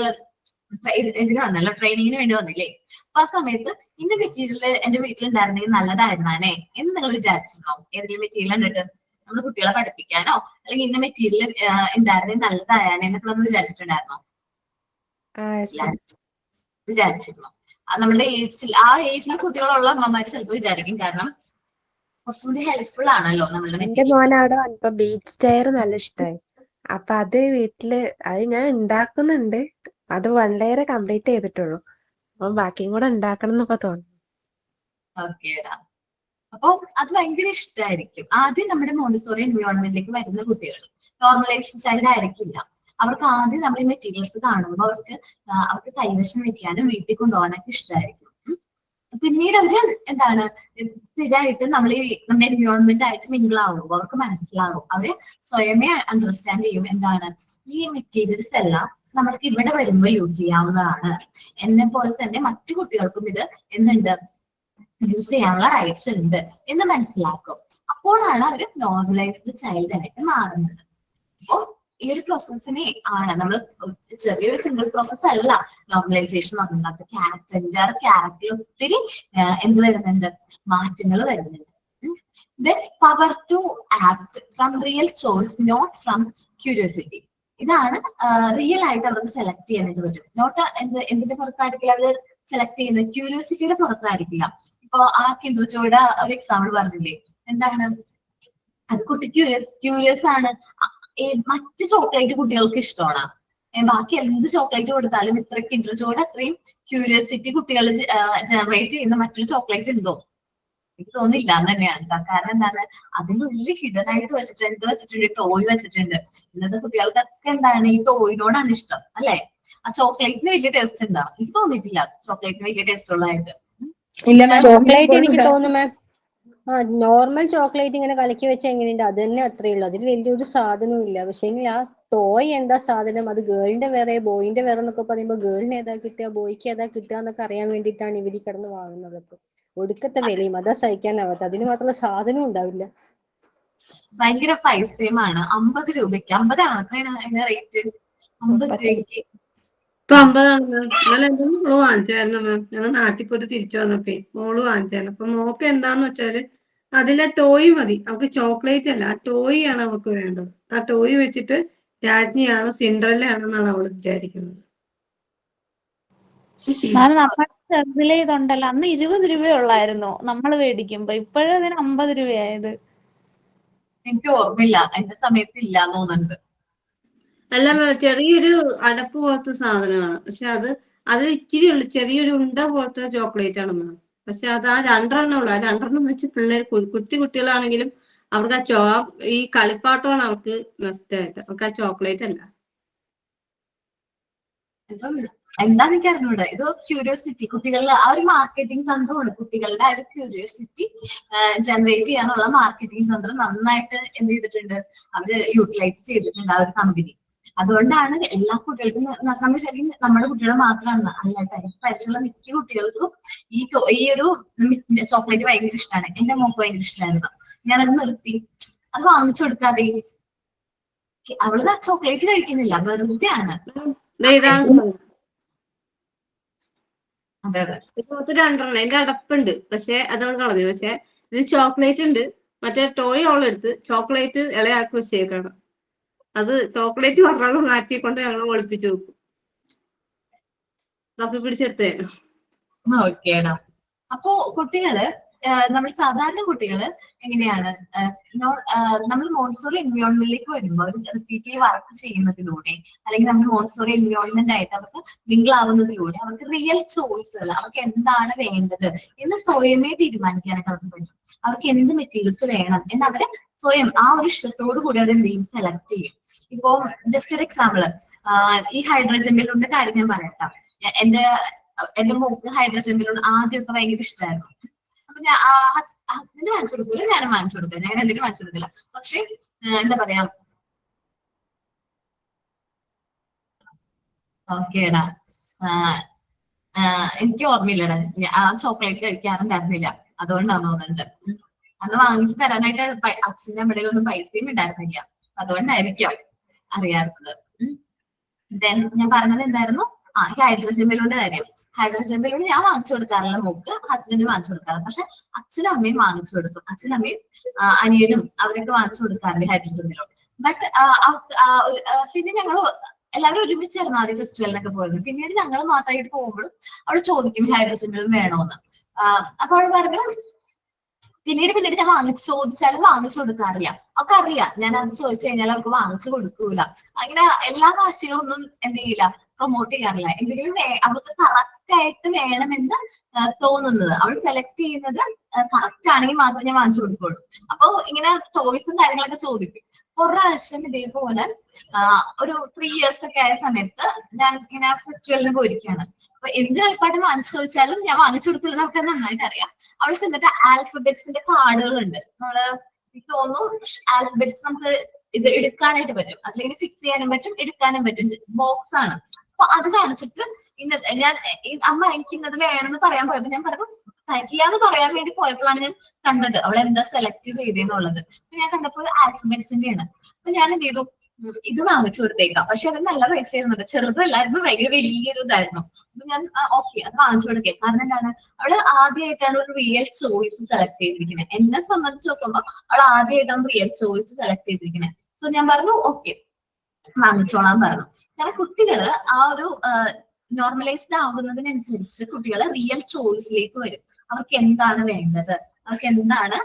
ഇതിന് വന്നല്ലോ, ട്രെയിനിങ്ങിന് വേണ്ടി വന്നില്ലേ? അപ്പൊ ആ സമയത്ത് ഇന്ന മെറ്റീരിയൽ എന്റെ വീട്ടിലുണ്ടായിരുന്നെങ്കിൽ നല്ലതായിരുന്നാനേ എന്ന് നിങ്ങൾ വിചാരിച്ചിരുന്നോ? ഏതെങ്കിലും മെറ്റീരിയൽ കണ്ടിട്ട് നമ്മൾ കുട്ടികളെ പഠിപ്പിക്കാനോ അല്ലെങ്കിൽ ഇന്ന മെറ്റീരിയൽ ഉണ്ടായിരുന്നെങ്കിൽ നല്ലതായാനേ എന്നൊക്കെ നമ്മൾ വിചാരിച്ചിട്ടുണ്ടായിരുന്നോ? വിചാരിച്ചിരുന്നു. നമ്മുടെ ആ ഏജിൽ കുട്ടികളുള്ള അമ്മമാര് ചിലപ്പോൾ വിചാരിക്കും. കാരണം കുറച്ചും കൂടി ഹെൽപ്ഫുൾ ആണല്ലോ നമ്മളുടെ എന്റെ മോൻ അവിടെ വന്നപ്പോ ബീച്ച് സ്റ്റെയർ നല്ല ഇഷ്ടമായി. അപ്പൊ അത് വീട്ടില് അത് ഞാൻ ഉണ്ടാക്കുന്നുണ്ട്. അത് 1 ലെയർ കംപ്ലീറ്റ് ചെയ്തിട്ടുള്ളൂ. അപ്പൊ ബാക്കിയും കൂടെ ഉണ്ടാക്കണം എന്നൊക്കെ തോന്നുന്നു. ഓക്കേടാ. അപ്പൊ അത് ഭയങ്കര ഇഷ്ടമായിരിക്കും. ആദ്യം നമ്മുടെ മോണ്ടിസോറി എൻവയോൺമെന്റിലേക്ക് വരുന്ന കുട്ടികൾ നോർമലൈസ്ഡ് ചൈൽഡ് ആയിരിക്കില്ല. അവർക്ക് ആദ്യം നമ്മൾ ഈ മെറ്റീരിയൽസ് കാണുമ്പോൾ അവർക്ക് കൈവശം വെക്കാനും വീട്ടിൽ കൊണ്ടുപോകാനൊക്കെ ഇഷ്ടമായിരിക്കും. പിന്നീട് അവര് എന്താണ് സ്ഥിരമായിട്ട് നമ്മുടെ എൻവയോൺമെന്റ് ആയിട്ട് മിങ്കിൾ ആവുമ്പോൾ അവർക്ക് മനസ്സിലാകും. അവര് സ്വയമേ അണ്ടർസ്റ്റാൻഡ് ചെയ്യും എന്താണ് ഈ മെറ്റീരിയൽസ് എല്ലാം നമ്മൾക്ക് ഇവിടെ വരുമ്പോൾ യൂസ് ചെയ്യാവുന്നതാണ്. എന്നെ പോലെ തന്നെ മറ്റു കുട്ടികൾക്കും ഇത് എന്തുണ്ട് യൂസ് ചെയ്യാനുള്ള റൈറ്റ്സ് ഉണ്ട് എന്ന് മനസ്സിലാക്കും. അപ്പോഴാണ് അവര് നോർമലൈസ്ഡ് ചൈൽഡ് ആയിട്ട് മാറുന്നത്. അപ്പോ ഈ ഒരു പ്രോസസ്സിനെ ആണ് നമ്മൾ ചെറിയൊരു സിംഗിൾ പ്രോസസ് അല്ല നോർമലൈസേഷൻ പറഞ്ഞത്. ക്യാരക്ടറിൽ ഒത്തിരി എന്ത് വരുന്നുണ്ട്, മാറ്റങ്ങൾ വരുന്നുണ്ട്. Then power to act from real choice, not from curiosity. ഇതാണ് റിയൽ ആയിട്ട് അവർക്ക് സെലക്ട് ചെയ്യാനായിട്ട് പറ്റും. നോട്ട് എന്തിന്റെ പുറത്തായിരിക്കില്ല അവർ സെലക്ട് ചെയ്യുന്നത്, ക്യൂരിയോസിറ്റിയുടെ പുറത്തായിരിക്കില്ല. ഇപ്പൊ ആ കിന്ദുച്ചോയുടെ ഒരു എക്സാമ്പിൾ പറഞ്ഞില്ലേ, എന്താണ് അത് കുട്ടി ക്യൂരിയസ് ആണ്. മറ്റ് ചോക്ലേറ്റ് കുട്ടികൾക്ക് ഇഷ്ടമാണ്. ബാക്കി എന്ത് ചോക്ലേറ്റ് കൊടുത്താലും ഇത്ര കിൻഡർജോയുടെ അത്രയും ക്യൂരിയോസിറ്റി കുട്ടികൾ ജനറേറ്റ് ചെയ്യുന്ന മറ്റൊരു ചോക്ലേറ്റ് ഉണ്ടോ? എനിക്ക് തോന്നില്ല എന്ന് തന്നെയാണ്. കാരണം എന്താണ്, അതിന്റെ ഉള്ളിൽ ഹിഡൻ ആയിട്ട് വെച്ചിട്ടുണ്ട്, ടോയ് വെച്ചിട്ടുണ്ട്. ഇന്നത്തെ കുട്ടികൾക്കൊക്കെ എന്താണ് ഈ ടോയിനോടാണ് ഇഷ്ടം അല്ലെ? ആ ചോക്ലേറ്റിന് വലിയ ടേസ്റ്റ് ഉണ്ടോ? എനിക്ക് തോന്നിയിട്ടില്ല ചോക്ലേറ്റിന് വലിയ ടേസ്റ്റ് ഉള്ളതായിട്ട്. ഇല്ല മാം. ചോക്ലേറ്റ് എനിക്ക് തോന്നുന്നു മാം, നോർമൽ ചോക്ലേറ്റ് ഇങ്ങനെ കലക്കി വെച്ചാൽ എങ്ങനെയുണ്ട് അത് തന്നെ അത്രയേ ഉള്ളൂ. അതിൽ വലിയൊരു സാധനവും ഇല്ല. പക്ഷെ ആ ടോയ് എന്താ സാധനം, അത് ഗേളിന്റെ വേറെ ബോയിന്റെ വേറെ എന്നൊക്കെ പറയുമ്പോൾ ഗേളിന് ഏതാ കിട്ടുക ബോയ്ക്ക് ഏതാ കിട്ടുക എന്നൊക്കെ അറിയാൻ വേണ്ടിയിട്ടാണ് ഇവർ കിടന്ന് വാങ്ങുന്നത്. അപ്പൊ ഒടുക്കത്തെ വിലയും അതാ സഹിക്കാനാവാത്ത. അതിന് മാത്രമുള്ള സാധനവും ഉണ്ടാവില്ല. ഭയങ്കര പൈസയുമാണ്. 50 രൂപയ്ക്ക്, 50 ആണ് റേറ്റ്. 50 രൂപയ്ക്ക് ഇപ്പൊ 50ആണ് മാം. ഇന്നലെ എന്റെ മോള് വാങ്ങിച്ചായിരുന്നു മാം. ഞങ്ങൾ നാട്ടിൽ പോയിട്ട് തിരിച്ചു വന്നപ്പോ മോള് വാങ്ങിച്ചായിരുന്നു. അപ്പൊ മോക്ക് എന്താന്ന് വെച്ചാല് അതിലെ ടോയ് മതി, അവൾക്ക് ചോക്ലേറ്റ് അല്ല, ആ ടോയ് ആണ് അവൾക്ക് വേണ്ടത്. ആ ടോയ് വെച്ചിട്ട് രാജ്ഞിയാണോ സിൻഡ്രല്ലയാണോ എന്നാണ് അവൾ വിചാരിക്കുന്നത്. മാം നമ്മുടെ ചെറുതിലെ ഇതുണ്ടല്ലോ, അന്ന് 20 രൂപയുള്ളായിരുന്നു നമ്മൾ മേടിക്കുമ്പോ. ഇപ്പോഴും അതിന് 50 രൂപയായത്. എനിക്ക് ഓർമ്മയില്ല, എന്റെ സമയത്ത് ഇല്ലാന്ന് തോന്നുന്നുണ്ട്. അല്ല മാം, ചെറിയൊരു അടപ്പ് പോലത്തെ സാധനമാണ്. പക്ഷെ അത് ഇച്ചിരി ഉള്ളു, ചെറിയൊരു ഉണ്ട പോലത്തെ ചോക്ലേറ്റ് ആണ് മാം. പക്ഷെ അത് ആ 2 ഉള്ളു. ആ 2 വെച്ച് പിള്ളേർ കുട്ടികളാണെങ്കിലും അവർക്ക് ഈ കളിപ്പാട്ടമാണ് അവർക്ക് നഷ്ടമായിട്ട്, അവർക്ക് ആ ചോക്ലേറ്റ് അല്ല. ഇപ്പം എന്താന്ന് എനിക്ക് അറിഞ്ഞൂടെ. ഇത് ക്യൂരിയോസിറ്റി, കുട്ടികളുടെ ആ ഒരു മാർക്കറ്റിംഗ് തന്ത്രമാണ്. കുട്ടികളുടെ ആ ഒരു ക്യൂരിയോസിറ്റി ജനറേറ്റ് ചെയ്യാനുള്ള മാർക്കറ്റിംഗ് തന്ത്രം നന്നായിട്ട് എന്ത് ചെയ്തിട്ടുണ്ട്, അവര് യൂട്ടിലൈസ് ചെയ്തിട്ടുണ്ട് ആ ഒരു കമ്പനി. അതുകൊണ്ടാണ് എല്ലാ കുട്ടികൾക്കും, നമ്മൾ ശരിക്കും നമ്മുടെ കുട്ടികളെ മാത്രമാണ് അല്ലാട്ടെ, പരിചയമുള്ള മിക്ക കുട്ടികൾക്കും ഈ ഒരു ചോക്ലേറ്റ് ഭയങ്കര ഇഷ്ടമാണ്. എന്റെ മോക്ക് ഭയങ്കര ഇഷ്ടമായിരുന്നു. ഞാനത് നിർത്തി, അത് വാങ്ങിച്ചു കൊടുക്കാതെ. അവള് ചോക്ലേറ്റ് കഴിക്കുന്നില്ല, വെറുതെ ആണ്. അതെ അതെ. ഇതിനകത്ത് 2 അതിന്റെ അടപ്പുണ്ട്, പക്ഷെ അതവൾ കളഞ്ഞു. പക്ഷെ ഇത് ചോക്ലേറ്റ് ഉണ്ട്. മറ്റേ ടോയ് അവളെടുത്ത് ചോക്ലേറ്റ് ഇളയാൾക്ക് വെച്ചേക്കാണ്. അത് ചോക്ലേറ്റ് പറഞ്ഞാൽ മാറ്റിക്കൊണ്ട് ഞങ്ങൾ ഒളിപ്പിച്ചു വെക്കും. തപ്പി പിടിച്ചെടുത്തേ. ഓക്കേടാ. അപ്പോ കുട്ടികള്, നമ്മൾ സാധാരണ കുട്ടികള് എങ്ങനെയാണ്, നമ്മൾ മോൺസോറി എൻവയോൺമെന്റിലേക്ക് വരുമ്പോൾ അവർ റിപ്പീറ്റ്ലി വർക്ക് ചെയ്യുന്നതിലൂടെ, അല്ലെങ്കിൽ നമ്മൾ മോൺസോറി എൻവയോൺമെന്റ് ആയിട്ട് അവർക്ക് മിങ്കിൾ ആവുന്നതിലൂടെ അവർക്ക് റിയൽ ചോയ്സുകൾ, അവർക്ക് എന്താണ് വേണ്ടത് എന്ന് സ്വയമേ തീരുമാനിക്കാനായിട്ട് അവർക്ക് പറ്റും. അവർക്ക് എന്ത് മെറ്റീരിയൽസ് വേണം എന്ന് അവര് സ്വയം ആ ഒരു ഇഷ്ടത്തോടു കൂടി അവർ എന്ത് ചെയ്യും, സെലക്ട് ചെയ്യും. ഇപ്പോ ജസ്റ്റ് ഒരു എക്സാമ്പിള്, ഈ ഹൈഡ്രജൻ ബലൂണിന്റെ കാര്യം ഞാൻ പറയട്ടാം. എന്റെ മോക്ക് ഹൈഡ്രജൻ ബലൂൺ ആദ്യമൊക്കെ ഭയങ്കര ഇഷ്ടമായിരുന്നു. അപ്പൊ ഞാൻ ഹസ്ബൻഡ് വാങ്ങിച്ചു കൊടുക്കില്ല, ഞാനും വാങ്ങിച്ചു കൊടുക്കില്ല, ഞാൻ രണ്ടിനും വാങ്ങിച്ചു കൊടുക്കില്ല. പക്ഷെ എന്താ പറയാ, ഓക്കേടാ, എനിക്ക് ഓർമ്മയില്ലടാ, ആ ചോക്ലേറ്റ് കഴിക്കാറുണ്ടായിരുന്നില്ല, അതുകൊണ്ടാന്ന് തോന്നുന്നുണ്ട്. അന്ന് വാങ്ങിച്ചു തരാനായിട്ട് അച്ഛൻ്റെ അമ്മയുടെ ഒന്നും പൈസയും ഉണ്ടായിരുന്നില്ല, അതുകൊണ്ടായിരിക്കാം അറിയാറുള്ളത്. ദെൻ ഞാൻ പറഞ്ഞത് എന്തായിരുന്നു, ഈ ഹൈഡ്രജൻ ബലൂണിന്റെ കാര്യം. ഹൈഡ്രജൻ ബലൂൺ ഞാൻ വാങ്ങിച്ചു കൊടുക്കാറില്ല മോക്ക്, ഹസ്ബൻഡ് വാങ്ങിച്ചു കൊടുക്കാറില്ല. പക്ഷെ അച്ഛനും അമ്മയും വാങ്ങിച്ചു കൊടുക്കും. അച്ഛനും അമ്മയും അനിയനും അവരൊക്കെ വാങ്ങിച്ചു കൊടുക്കാറില്ല ഹൈഡ്രജൻ ബലൂൺ. ബട്ട് പിന്നെ ഞങ്ങൾ എല്ലാവരും ഒരുമിച്ചായിരുന്നു ആദ്യം ഫെസ്റ്റിവലിനൊക്കെ പോയിരുന്നു. പിന്നീട് ഞങ്ങൾ മാത്രമായിട്ട് പോകുമ്പോഴും അവള് ചോദിക്കും ഹൈഡ്രജൻ ബലൂൺ വേണോന്ന്. അപ്പൊ അവള് പറഞ്ഞു, പിന്നീട് ഞാൻ ചോദിച്ചാലും വാങ്ങിച്ചു കൊടുക്കാറില്ല. അവർക്ക് അറിയാം ഞാൻ അത് ചോദിച്ചു കഴിഞ്ഞാൽ അവർക്ക് വാങ്ങിച്ചു കൊടുക്കൂല. അങ്ങനെ എല്ലാ ഭാഷയിലും ഒന്നും എന്ത് ചെയ്യില്ല, പ്രൊമോട്ട് ചെയ്യാറില്ല. എന്തെങ്കിലും അവർക്ക് കറക്റ്റ് ആയിട്ട് വേണമെന്ന് തോന്നുന്നത്, അവൾ സെലക്ട് ചെയ്യുന്നത് കറക്റ്റ് ആണെങ്കിൽ മാത്രമേ ഞാൻ വാങ്ങിച്ചു കൊടുക്കുള്ളൂ. അപ്പൊ ഇങ്ങനെ ടോയ്സും കാര്യങ്ങളൊക്കെ ചോദിക്കും. ഒരു പ്രാവശ്യം ഇതേപോലെ ഒരു 3 years ഒക്കെ ആയ സമയത്ത് ഞാൻ ഇങ്ങനെ ഫെസ്റ്റിവലിന് പോയിരിക്കുകയാണ്. അപ്പൊ എന്ത് കളിപ്പാട്ടം വാങ്ങിച്ചു ചോദിച്ചാലും ഞാൻ വാങ്ങിച്ചു കൊടുക്കില്ല, നമുക്ക് നന്നായിട്ട് അറിയാം. അവിടെ ചെന്നിട്ട് ആൽഫബെറ്റ്സിന്റെ കാർഡുകളുണ്ട്. നമ്മള് എനിക്ക് തോന്നുന്നു ആൽഫബെറ്റ്സ് നമുക്ക് ഇത് എടുക്കാനായിട്ട് പറ്റും, അതിലേക്ക് ഫിക്സ് ചെയ്യാനും പറ്റും, എടുക്കാനും പറ്റും. ബോക്സ് ആണ്. അപ്പൊ അത് കാണിച്ചിട്ട് ഞാൻ അമ്മ എനിക്ക് ഇന്നത് വേണമെന്ന് പറയാൻ പോയപ്പോ ഞാൻ പറഞ്ഞു തരില്ലാന്ന് പറയാൻ വേണ്ടി പോയപ്പോഴാണ് ഞാൻ കണ്ടത് അവൾ എന്താ സെലക്ട് ചെയ്തെന്നുള്ളത്. അപ്പൊ ഞാൻ കണ്ടപ്പോൾ ആൽഫബെറ്റ്സിന്റെ ആണ്. അപ്പൊ ഞാൻ എന്ത് ചെയ്തു, ഇത് വാങ്ങിച്ചു കൊടുത്തേക്കാം. പക്ഷെ അത് നല്ല പൈസ ആയിരുന്നത്, ചെറുതല്ലായിരുന്നു, ഭയങ്കര വലിയൊരു ഇതായിരുന്നു. അപ്പൊ ഞാൻ ഓക്കെ അത് വാങ്ങിച്ചു കൊടുക്കാം. കാരണം എന്താണ്, അവള് ആദ്യമായിട്ടാണ് ഒരു റിയൽ ചോയ്സ് സെലക്ട് ചെയ്തിരിക്കുന്നത്. എന്നെ സംബന്ധിച്ച് നോക്കുമ്പോൾ അവൾ ആദ്യമായിട്ടാണ് റിയൽ ചോയ്സ് സെലക്ട് ചെയ്തിരിക്കുന്നത്. സോ ഞാൻ പറഞ്ഞു ഓക്കെ വാങ്ങിച്ചോളാൻ പറഞ്ഞു. കാരണം കുട്ടികള് ആ ഒരു നോർമലൈസ്ഡ് ആകുന്നതിനനുസരിച്ച് കുട്ടികൾ റിയൽ ചോയ്സിലേക്ക് വരും. അവർക്ക് എന്താണ് വേണ്ടത്, അവർക്ക് എന്താണ്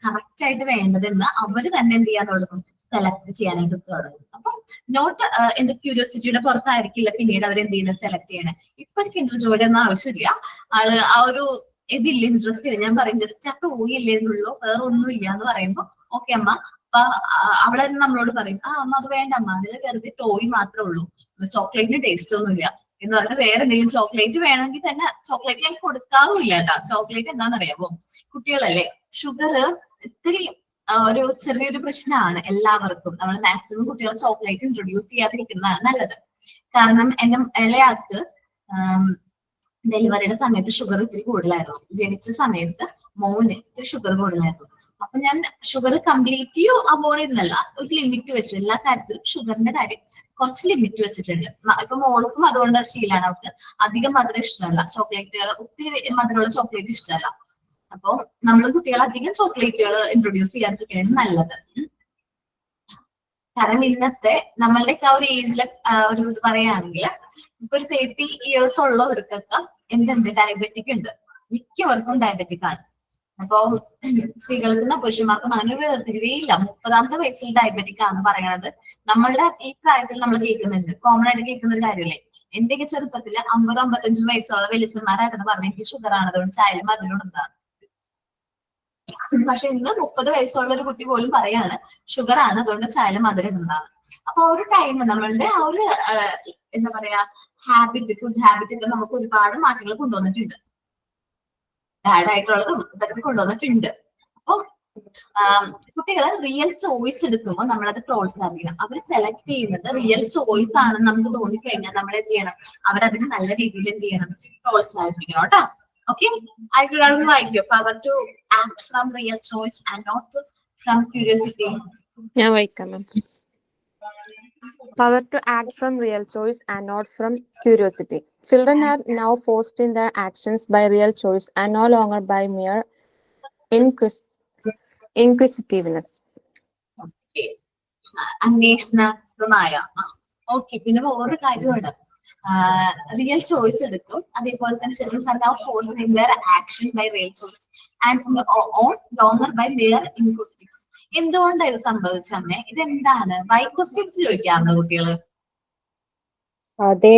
കറക്റ്റ് ആയിട്ട് വേണ്ടതെന്ന് അവര് തന്നെ എന്ത് ചെയ്യാൻ തുടങ്ങും, സെലക്ട് ചെയ്യാനായിട്ട് തുടങ്ങും. അപ്പൊ നോട്ട് എന്ത് ക്യൂരിയോസിറ്റിയുടെ പുറത്തായിരിക്കില്ല പിന്നീട് അവർ എന്ത് ചെയ്യുന്നത്, സെലക്ട് ചെയ്യണേ. ഇപ്പൊ എനിക്ക് ഇന്റർജോയുടെ ഒന്നും ആവശ്യമില്ല. ആള് ആ ഒരു ഇതില്ല, ഇൻട്രസ്റ്റ് ഇല്ല. ഞാൻ പറയും ജസ്റ്റ് ആ ടോയ് ഇല്ലേ എന്നുള്ളൂ, വേറെ ഒന്നും ഇല്ല എന്ന് പറയുമ്പോ ഓക്കെ അമ്മ അപ്പൊ അവളെ നമ്മളോട് പറയും, അമ്മ അത് വേണ്ട അമ്മ, അതിൽ വെറുതെ ടോയ് മാത്രമേ ഉള്ളൂ, ചോക്ലേറ്റിന് ടേസ്റ്റ് ഒന്നുമില്ല എന്ന് പറഞ്ഞാൽ വേറെ എന്തെങ്കിലും ചോക്ലേറ്റ് വേണമെങ്കിൽ തന്നെ ചോക്ലേറ്റ് ഞാൻ കൊടുക്കാറുമില്ല കേട്ടോ. ചോക്ലേറ്റ് എന്താണെന്നറിയാമോ, കുട്ടികളല്ലേ, ഷുഗർ ഇത്തിരി ഒരു ചെറിയൊരു പ്രശ്നമാണ് എല്ലാവർക്കും. നമ്മൾ മാക്സിമം കുട്ടികൾ ചോക്ലേറ്റ് ഇൻട്രൊഡ്യൂസ് ചെയ്യാതിരിക്കുന്നതാണ് നല്ലത്. കാരണം എന്റെ ഇളയാൾക്ക് ഡെലിവറിയുടെ സമയത്ത് ഷുഗർ ഇത്തിരി കൂടുതലായിരുന്നു. ജനിച്ച സമയത്ത് മോന് ഇത്തിരി ഷുഗർ കൂടുതലായിരുന്നു. അപ്പൊ ഞാൻ ഷുഗർ കംപ്ലീറ്റ്ലി അവോയ്ഡ് ചെയ്യുന്നല്ല, ഒരു ലിമിറ്റ് വെച്ചു. എല്ലാ കാര്യത്തിലും ഷുഗറിന്റെ കാര്യം കുറച്ച് ലിമിറ്റ് വെച്ചിട്ടുണ്ട്. ഇപ്പൊ മോൾക്കും അതുകൊണ്ട് ശീലമാണ്. അവർക്ക് അധികം മധുരം ഇഷ്ടമല്ല, ചോക്ലേറ്റുകൾ ഒത്തിരി മധുരമുള്ള ചോക്ലേറ്റ് ഇഷ്ടമല്ല. അപ്പൊ നമ്മൾ കുട്ടികൾ അധികം ചോക്ലേറ്റുകൾ ഇൻട്രൊഡ്യൂസ് ചെയ്യാതിരിക്കുന്നത് നല്ലത്. കാരണം ഇന്നത്തെ നമ്മളുടെയൊക്കെ ആ ഒരു ഏജിലെ ഒരു ഇത് പറയുകയാണെങ്കിൽ ഇപ്പൊ ഒരു 30 years ഉള്ളവർക്കൊക്കെ എന്തുണ്ട്, ഡയബറ്റിക് ഉണ്ട്. മിക്കവർക്കും ഡയബറ്റിക് ആണ്. അപ്പൊ സ്ത്രീകൾക്കും പുരുഷന്മാർക്കും അങ്ങനെ ഒരു വേർതിരിവേയില്ല. 30ാമത്തെ വയസ്സിൽ ഡയബറ്റിക് ആണെന്ന് പറയണത് നമ്മളുടെ ഈ പ്രായത്തിൽ നമ്മൾ കേൾക്കുന്നുണ്ട്, കോമൺ ആയിട്ട് കേൾക്കുന്ന ഒരു കാര്യമില്ലേ. എന്റെയൊക്കെ ചെറുപ്പത്തിൽ 50-55 വയസ്സുള്ള വലിയച്ഛന്മാരായിട്ടാണ് പറഞ്ഞത് എനിക്ക് ഷുഗർ ആണ്, അതുകൊണ്ട് ചായലും മധുരം ഉണ്ടാകും. പക്ഷെ ഇന്ന് 30 വയസ്സുള്ള ഒരു കുട്ടി പോലും പറയാണ് ഷുഗർ ആണ്, അതുകൊണ്ട് ചായലും മധുരം ഉണ്ടാകും. അപ്പൊ ഒരു ടൈം നമ്മളുടെ ആ ഒരു എന്താ പറയാ ഹാബിറ്റ്, ഫുഡ് ഹാബിറ്റ് ഒക്കെ നമുക്ക് ഒരുപാട് മാറ്റങ്ങൾ കൊണ്ടുവന്നിട്ടുണ്ട്. ബാഡ് ആയിട്ടുള്ളതും ഇതൊക്കെ കൊണ്ടുവന്നിട്ടുണ്ട്. അപ്പൊ കുട്ടികൾ റിയൽ ചോയ്സ് എടുക്കുമ്പോൾ നമ്മളത് പ്രോത്സാഹിപ്പിക്കണം. അവർ സെലക്ട് ചെയ്യുന്നത് റിയൽ ചോയ്സ് ആണെന്ന് നമുക്ക് തോന്നിക്കഴിഞ്ഞാൽ നമ്മൾ എന്ത് ചെയ്യണം, അവരതിന് നല്ല രീതിയിൽ എന്ത് ചെയ്യണം, പ്രോത്സാഹിപ്പിക്കണം കേട്ടോ. ഓക്കെ, ആയിട്ടൊരാളൊന്ന് വായിക്കോ, power to act from real choice and not from curiosity. ഞാൻ വായിക്കാം ma'am. Power to act from real choice and not from curiosity. Children are now forced in their actions by real choice and no longer by mere inquisitiveness. Okay, അന്വേഷണമായ. Okay, പിന്നെ വേറൊരു കാര്യമാണ്, real choice എടുക്കും. അതേപോലെ തന്നെ childrens are now forced in their action by real choice and on longer by mere inquisitiveness. എന്തുകൊണ്ടാണ് ഇത് സംഭവിച്ചമ്മേ? ഇതെന്താണ്? വൈ ക്വസ്റ്റ്യൻസ് ചോദിക്കാറുണ്ട് കുട്ടികള്. അതേ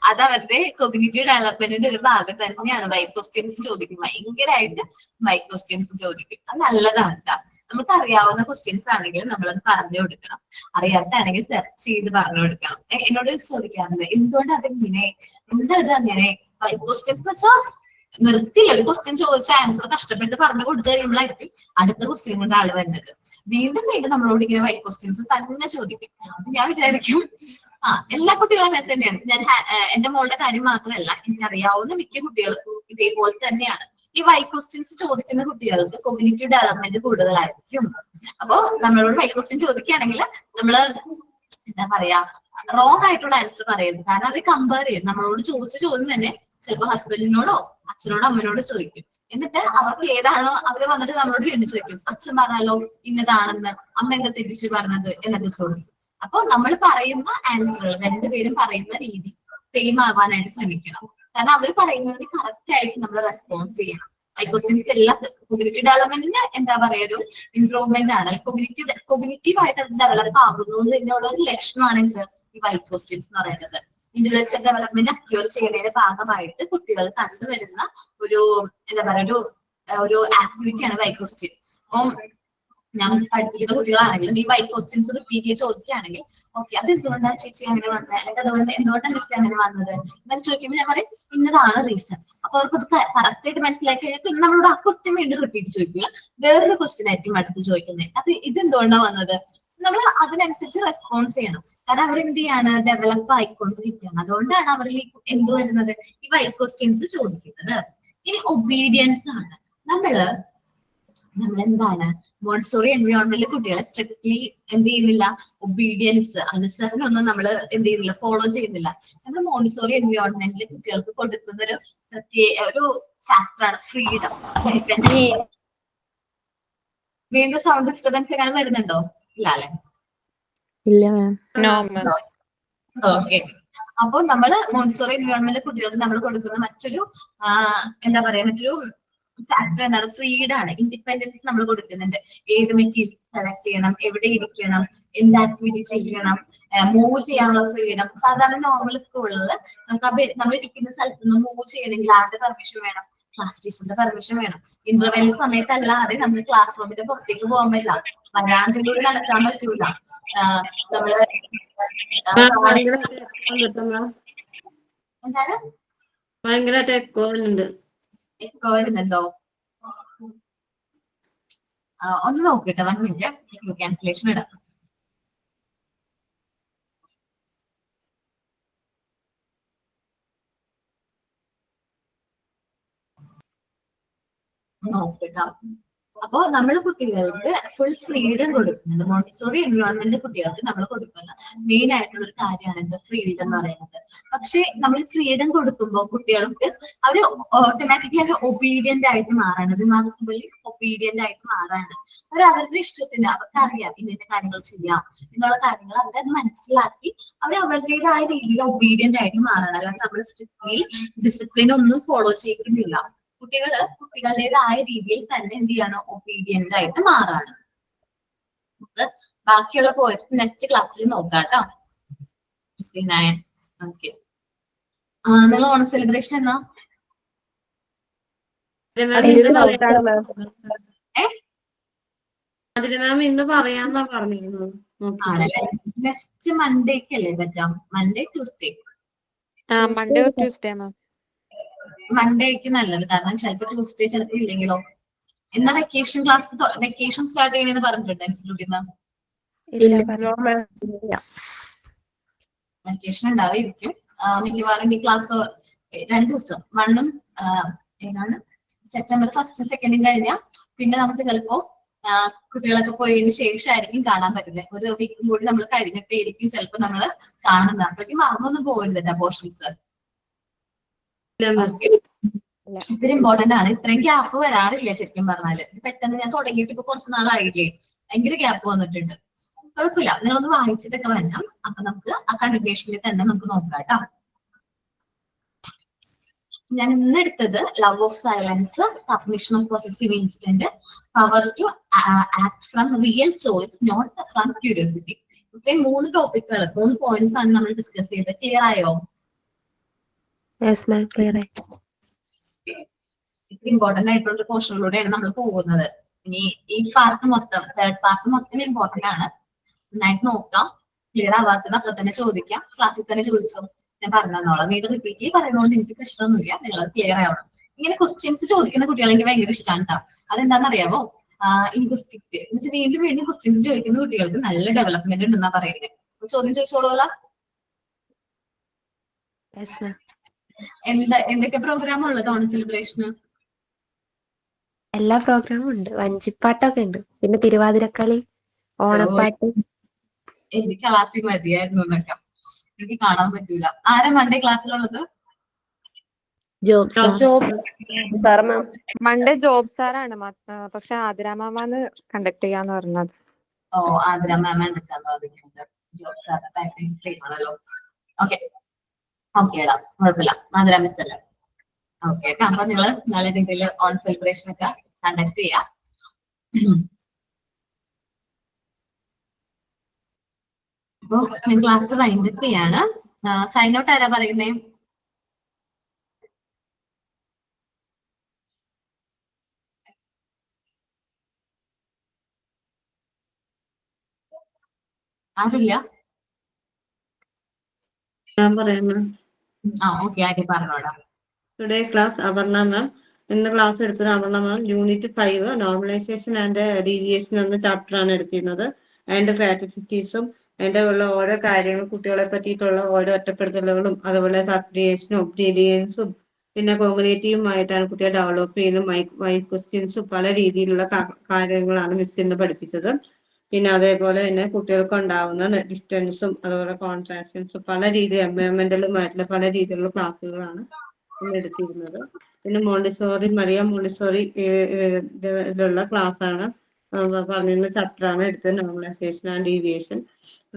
അത് അവരുടെ കോഗ്നിറ്റീവ് ഡെവലപ്മെന്റിന്റെ ഒരു ഭാഗം തന്നെയാണ്. വൈ ക്വസ്റ്റ്യൻസ് ചോദിക്കും, ഭയങ്കരമായിട്ട് വൈ ക്വസ്റ്റ്യൻസ് ചോദിക്കും. അത് നല്ലതാണ് കേട്ടോ. നമുക്ക് അറിയാവുന്ന ക്വസ്റ്റ്യൻസ് ആണെങ്കിൽ നമ്മളത് പറഞ്ഞു കൊടുക്കണം, അറിയാത്താണെങ്കിൽ സെർച്ച് ചെയ്ത് പറഞ്ഞു കൊടുക്കണം. എന്നോട് ചോദിക്കാറുണ്ട് എന്തുകൊണ്ട് അതിങ്ങനെ, എന്താ ഇത് അങ്ങനെ വൈ ക്വസ്റ്റ്യൻസ് എന്ന് വെച്ചാൽ നിർത്തില്ല. ഒരു ക്വസ്റ്റ്യൻ ചോദിച്ച ആൻസർ കഷ്ടപ്പെട്ട് പറഞ്ഞു കൊടുത്തു കഴിയുമ്പോഴായിരിക്കും അടുത്ത ക്വസ്റ്റ്യൻ കൊണ്ട് ആള് വരുന്നത്. വീണ്ടും വീണ്ടും നമ്മളോട് ഇങ്ങനെ വൈ ക്വസ്റ്റ്യൻസ് തന്നെ ചോദിക്കും. അപ്പൊ ഞാൻ വിചാരിക്കും എല്ലാ കുട്ടികളും അങ്ങനെ തന്നെയാണ്. ഞാൻ എന്റെ മോളുടെ കാര്യം മാത്രമല്ല, എനിക്കറിയാവുന്ന മിക്ക കുട്ടികൾക്കും ഇതേപോലെ തന്നെയാണ്. ഈ വൈ ക്വസ്റ്റ്യൻസ് ചോദിക്കുന്ന കുട്ടികൾക്ക് കോഗ്നിറ്റീവ് ഡെവലപ്മെന്റ് കൂടുതലായിരിക്കും. അപ്പൊ നമ്മളോട് വൈ ക്വസ്റ്റ്യൻ ചോദിക്കുകയാണെങ്കിൽ നമ്മള് എന്താ പറയാ, റോങ് ആയിട്ടുള്ള ആൻസർ പറയരുത്. കാരണം അവർ കമ്പയർ ചെയ്യും. നമ്മളോട് ചോദിച്ച ചോദ്യം തന്നെ ചിലപ്പോ ഹസ്ബൻഡിനോടോ അച്ഛനോടോ അമ്മനോടോ ചോദിക്കും. എന്നിട്ട് അവർക്ക് ഏതാണോ അവര് വന്നിട്ട് നമ്മളോട് വീണ്ടും ചോദിക്കും, അച്ഛൻ പറഞ്ഞാലോ ഇന്നതാണെന്ന്, അമ്മ എന്താ തെറ്റിച്ച് പറഞ്ഞത് എന്നൊക്കെ ചോദിക്കും. അപ്പൊ നമ്മൾ പറയുന്ന ആൻസറുകൾ രണ്ടുപേരും പറയുന്ന രീതി സെയിം ആവാനായിട്ട് ശ്രമിക്കണം. കാരണം അവർ പറയുന്നതിന് കറക്റ്റ് ആയിട്ട് നമ്മൾ റെസ്പോൺസ് ചെയ്യണം. വൈ ക്വസ്റ്റ്യൻസ് എല്ലാം കോഗ്നിറ്റീവ് ഡെവലപ്മെന്റിന് എന്താ പറയാ ഒരു ഇംപ്രൂവ്മെന്റ് ആണ്. കോഗ്നിറ്റീവ് ആയിട്ട് അത് ഡെവലപ്പ് ആവുന്നതിനുള്ള ഒരു ലക്ഷണമാണ് എന്ത്, ഈ വൈ ക്വസ്റ്റ്യൻസ് എന്ന് പറയുന്നത്. ഇന്റലക്ച്വൽ ഡെവലപ്മെന്റ് അക്യൂർ ചെയ്യുന്നതിന്റെ ഭാഗമായിട്ട് കുട്ടികൾ കണ്ടുവരുന്ന ഒരു എന്താ പറയാ ഒരു ആക്ടിവിറ്റിയാണ് വൈ ക്വസ്റ്റ്യൻ. അപ്പം ഞാൻ പഠിപ്പിക്കുന്ന കുട്ടികളാണെങ്കിലും ഈ വൈ ക്വസ്റ്റ്യൻസ് റിപ്പീറ്റ് ചെയ്ത് ചോദിക്കുകയാണെങ്കിൽ ഓക്കെ അത് എന്തുകൊണ്ടാണ് ചേച്ചി അങ്ങനെ വന്നത്, അല്ലെങ്കിൽ അതുകൊണ്ട് എന്തുകൊണ്ടാണ് മിസ് അങ്ങനെ വന്നത് എന്നൊക്കെ ചോദിക്കുമ്പോൾ ഞാൻ പറയും ഇന്നതാണ് റീസൺ. അപ്പൊ അവർക്ക് അത് കറക്റ്റ് ആയിട്ട് മനസ്സിലാക്കി കഴിഞ്ഞാൽ പിന്നെ നമ്മളോട് ആ ക്വസ്റ്റ്യൻ വീണ്ടും റിപ്പീറ്റ് ചോദിക്കുക, വേറൊരു ക്വസ്റ്റ്യൻ ആയിരിക്കും അടുത്ത് ചോദിക്കുന്നത്. അത് ഇതെന്തുകൊണ്ടാണ് വന്നത്, നമ്മൾ അതിനനുസരിച്ച് റെസ്പോൺസ് ചെയ്യണം. കാരണം അവർ എന്ത് ചെയ്യാണ്, ഡെവലപ്പ് ആയിക്കൊണ്ടിരിക്കുകയാണ്. അതുകൊണ്ടാണ് അവരിൽ എന്ത് വരുന്നത്, ഈ വൈ ക്വസ്റ്റ്യൻസ് ചോദിക്കുന്നത്. ഇനി ഒബീഡിയൻസ് ആണ്. നമ്മളെന്താണ് മോണ്ടിസോറി എൻവയോൺമെന്റിൽ കുട്ടികളെ സ്ട്രിക്ട്ലി എന്ത് ചെയ്യുന്നില്ല, ഒബീഡിയൻസ് അനുസരണം ഒന്നും നമ്മൾ എന്ത് ചെയ്യുന്നില്ല, ഫോളോ ചെയ്യുന്നില്ല. നമ്മൾ മോണ്ടിസോറി എൻവയോൺമെന്റിൽ കുട്ടികൾക്ക് കൊടുക്കുന്ന ഒരു ഒരു ഫാക്ടറാണ് ഫ്രീഡം. വീണ്ടും സൗണ്ട് ഡിസ്റ്റർബൻസ് എങ്ങനെ വരുന്നുണ്ടോ? ഇല്ല അല്ലെ? ഓക്കെ. അപ്പൊ നമ്മള് മോണ്ടിസോറി എൻവയോൺമെന്റിൽ കുട്ടികൾക്ക് നമ്മൾ കൊടുക്കുന്ന മറ്റൊരു എന്താ പറയാ മറ്റൊരു ഫാക്ടർ എന്താണ്, ഫ്രീഡം ആണ്. ഇൻഡിപെൻഡൻസ് നമ്മൾ കൊടുക്കുന്നുണ്ട്. ഏത് മെറ്റീരിയൽ സെലക്ട് ചെയ്യണം, എവിടെ ഇരിക്കണം, എന്ത് ആക്ടിവിറ്റി ചെയ്യണം, മൂവ് ചെയ്യാനുള്ള ഫ്രീഡം. സാധാരണ നോർമൽ സ്കൂളിൽ നമുക്ക് നമ്മൾ ഇരിക്കുന്ന സ്ഥലത്ത് നിന്ന് മൂവ് ചെയ്യണമെങ്കിൽ ആരുടെ പെർമിഷൻ വേണം, ക്ലാസ് ടീച്ചറിന്റെ പെർമിഷൻ വേണം. ഇന്റർവെൽ സമയത്തല്ലാതെ നമ്മൾ ക്ലാസ് റൂമിന്റെ പുറത്തേക്ക് പോകാൻ പറ്റില്ല. വരാന്തിലൂടെ നടക്കാൻ പറ്റൂല. നമ്മള് എന്താണ് ഭയങ്കരമായിട്ട് എക്കോ ഉണ്ട്. എക്കോ വരുന്നുണ്ടോ? ഒന്ന് നോക്കിട്ടെ, 1 മിനിറ്റ്. ക്യാൻസലേഷൻ ഇടാം. നോക്കിട്ടോ. അപ്പൊ നമ്മൾ കുട്ടികൾക്ക് ഫുൾ ഫ്രീഡം കൊടുക്കുന്നത്, മോണ്ടിസോറി എൻവയോൺമെന്റ് കുട്ടികൾക്ക് നമ്മൾ കൊടുക്കുന്ന മെയിൻ ആയിട്ടുള്ള ഒരു കാര്യമാണ് എന്ത് ഫ്രീഡം എന്ന് പറയുന്നത്. പക്ഷെ നമ്മൾ ഫ്രീഡം കൊടുക്കുമ്പോൾ കുട്ടികൾക്ക് അവർ ഓട്ടോമാറ്റിക്കലി അവർ ഒബീഡിയന്റ് ആയിട്ട് മാറാണ്. റിമാർക്കബിളി ഒബീഡിയന്റ് ആയിട്ട് മാറാണ്. അവർ അവരുടെ ഇഷ്ടത്തിന് അവർക്കറിയാം ഇന്ന കാര്യങ്ങൾ ചെയ്യാം എന്നുള്ള കാര്യങ്ങൾ അവരത് മനസ്സിലാക്കി അവർ അവരുടേതായ രീതിയിൽ ഒബീഡിയന്റ് ആയിട്ട് മാറാണ്. അല്ലാതെ നമ്മൾ സ്ട്രിക്ട്ലി ഡിസിപ്ലിൻ ഒന്നും ഫോളോ ചെയ്യുന്നില്ല. കുട്ടികളുടേതായ രീതിയിൽ തന്നെ എന്ത് ചെയ്യാണ്, ഒബീഡിയന്റ് ആയിട്ട് മാറാണ്. നമുക്ക് ബാക്കിയുള്ള പോയിന്റ് നെക്സ്റ്റ് ക്ലാസ്സിൽ നോക്കാം കേട്ടോ. പിന്നെ ഓക്കെ, നിങ്ങൾ ഓണം സെലിബ്രേഷൻ എന്നാ? ഇന്ന് പറയാന്നാ പറഞ്ഞിരുന്നു. ആണല്ലേ, നെക്സ്റ്റ് മൺഡേക്കല്ലേ പറ്റാം? Monday Tuesday? Monday or Tuesday, ma'am. മൺഡേക്ക് നല്ലത്, കാരണം ചിലപ്പോൾ ട്യൂസ്ഡേ ചിലപ്പോൾ ഇല്ലെങ്കിലോ. എന്നാ വെക്കേഷൻ ക്ലാസ് വെക്കേഷൻ സ്റ്റാർട്ട് ചെയ്യണമെന്ന് പറഞ്ഞിട്ടുണ്ട് ഇൻസ്റ്റിറ്റ്യൂട്ടിൽ നിന്ന്? വെക്കേഷൻ ഉണ്ടാവായിരിക്കും മിക്കവാറും. ഈ ക്ലാസ് 2 ദിവസം, 1ഉം ഏതാണ് സെപ്റ്റംബർ 1st 2nd കഴിഞ്ഞാൽ പിന്നെ നമുക്ക് ചിലപ്പോ കുട്ടികളൊക്കെ പോയതിനു ശേഷമായിരിക്കും കാണാൻ പറ്റുന്നത്. ഒരു വീക്കും കൂടി നമ്മൾ കഴിഞ്ഞിട്ടായിരിക്കും ചിലപ്പോൾ നമ്മൾ കാണുന്നത്. അപ്പോഴേക്കും മറന്നൊന്നും പോകരുത് കേട്ടോ പോർഷൻസ്. ഇത്തിരി ഇമ്പോർട്ടന്റ് ആണ്. ഇത്രയും ഗ്യാപ്പ് വരാറില്ല ശരിക്കും പറഞ്ഞാല്. പെട്ടെന്ന് ഞാൻ തുടങ്ങിയിട്ട് ഇപ്പൊ കുറച്ച് നാളായില്ലേ, ഭയങ്കര ഗ്യാപ്പ് വന്നിട്ടുണ്ട്. കുഴപ്പമില്ല, നിങ്ങളൊന്ന് വായിച്ചിട്ടൊക്കെ വരണം. അപ്പൊ നമുക്ക് ആ കണ്ടിന്യൂഷനിൽ തന്നെ നമുക്ക് നോക്കാം കേട്ടോ. ഞാൻ ഇന്ന് എടുത്തത് love of silence, submission of possessive instant, power to act from real choice not from curiosity. ഇത്രയും 3 ടോപ്പിക്കുകൾ 3 പോയിന്റ്സ് ആണ് നമ്മൾ ഡിസ്കസ് ചെയ്തത്. ക്ലിയർ ആയോ? ഇമ്പോർട്ടന്റ് ആയിട്ടുള്ള പോർഷനിലൂടെയാണ് നമ്മൾ പോകുന്നത്. ഇനി ഈ പാർട്ട് മൊത്തം, 3rd പാർട്ട് മൊത്തം ഇമ്പോർട്ടന്റ് ആണ്. നന്നായിട്ട് നോക്കാം. ക്ലിയർ ആവാത്തത് അപ്പൊ തന്നെ ചോദിക്കാം, ക്ലാസ്സിൽ തന്നെ ചോദിച്ചോ, ഞാൻ പറഞ്ഞോളാം. വീണ്ടും റിപ്പീറ്റ് പറയുന്നതുകൊണ്ട് എനിക്ക് പ്രശ്നമൊന്നുമില്ല. നിങ്ങൾ ക്ലിയർ ആവണം. ഇങ്ങനെ ക്വസ്റ്റ്യൻസ് ചോദിക്കുന്ന കുട്ടികളെ എനിക്ക് ഭയങ്കര ഇഷ്ടമാണ് കേട്ടോ. അതെന്താണെന്ന് അറിയാമോ? ഇൻക്വസ്റ്റിക്റ്റ് എന്ന് വെച്ചാൽ വീണ്ടും വീണ്ടും ക്വസ്റ്റ്യൻസ് ചോദിക്കുന്ന കുട്ടികൾക്ക് നല്ല ഡെവലപ്മെന്റ് ഉണ്ടെന്നാ പറയുന്നത്. ചോദ്യം ചോദിച്ചോളൂല. എന്തൊക്കെ പ്രോഗ്രാം ഉള്ളത് ഓണം സെലിബ്രേഷന്? എല്ലാ പ്രോഗ്രാമും ഉണ്ട്. വഞ്ചിപ്പാട്ടൊക്കെ ഉണ്ട്, പിന്നെ തിരുവാതിരക്കളി, ഓണപ്പാട്ട്. എനിക്ക് ക്ലാസ്സിൽ മതിയായിരുന്നു എന്നൊക്കെ. എനിക്ക് കാണാൻ പറ്റൂല. ആരാ മൺഡേ ക്ലാസ്സിലുള്ളത്? Monday job സാറാണ്, പക്ഷെ ആതിര മാമാണ് കണ്ടക്ട് ചെയ്യാന്ന് പറഞ്ഞത്. ഓ, ആതിര മാം എടുക്കാന്ന് പറഞ്ഞിട്ടുണ്ട്. ജോബ് സാർ ടൈപ്പിംഗ് ഫ്രീ ആണല്ലോ. ഓക്കെ ഓക്കേടാ, കുഴപ്പമില്ല. ആതിര മിസ് അല്ലേ? ഓക്കെ. അപ്പൊ നിങ്ങൾ നല്ല രീതിയിൽ ഓൺ സെലിബ്രേഷൻ ഒക്കെ കണ്ടക്ട് ചെയ്യാം. അപ്പൊ ഞാൻ ക്ലാസ് വൈൻഡപ്പ് ചെയ്യാണ്. സൈൻ ഔട്ട് ആരാ പറയുന്നേ? ആരുമില്ല? ഞാൻ പറയാം. ഓക്കെ, ആദ്യം പറഞ്ഞോടാ. ടുഡേ ക്ലാസ് അപർണ മാം. ഇന്ന് ക്ലാസ് എടുത്തത് അപർണ മാം. യൂണിറ്റ് 5 നോർമലൈസേഷൻ ആൻഡ് ഡീവിയേഷൻ എന്ന ചാപ്റ്റർ ആണ് എടുത്തിരുന്നത്. അതിന്റെ ക്രാറ്റിസിറ്റീസും അതിന്റെ ഉള്ള ഓരോ കാര്യങ്ങളും കുട്ടികളെ പറ്റിയിട്ടുള്ള ഓരോ ഒറ്റപ്പെടുത്തലുകളും അതുപോലെ സബ്ഡിയേഷനും ഡീലിയൻസും പിന്നെ കോഗ്നേറ്റീവുമായിട്ടാണ് കുട്ടിയെ ഡെവലപ്പ് ചെയ്യുന്നത്. മൈക്ക് ക്വസ്റ്റ്യൻസും പല രീതിയിലുള്ള കാര്യങ്ങളാണ് മിസ് ഇന്ന് പഠിപ്പിച്ചത്. പിന്നെ അതേപോലെ തന്നെ കുട്ടികൾക്ക് ഉണ്ടാവുന്ന ഡിസ്റ്റൻസും അതുപോലെ കോൺട്രാക്ഷൻസും പല രീതിയിൽ എൻവയോൺമെന്റലുമായിട്ടുള്ള പല രീതിയിലുള്ള ക്ലാസ്സുകളാണ് ഇന്ന് എടുത്തിരുന്നത്. പിന്നെ മോണ്ടിസോറി, മരിയ മോണ്ടിസോറി ഇതിലുള്ള ക്ലാസ്സാണ് പറഞ്ഞിരുന്ന ചാപ്റ്ററാണ് എടുത്തത്, normalisation and deviation.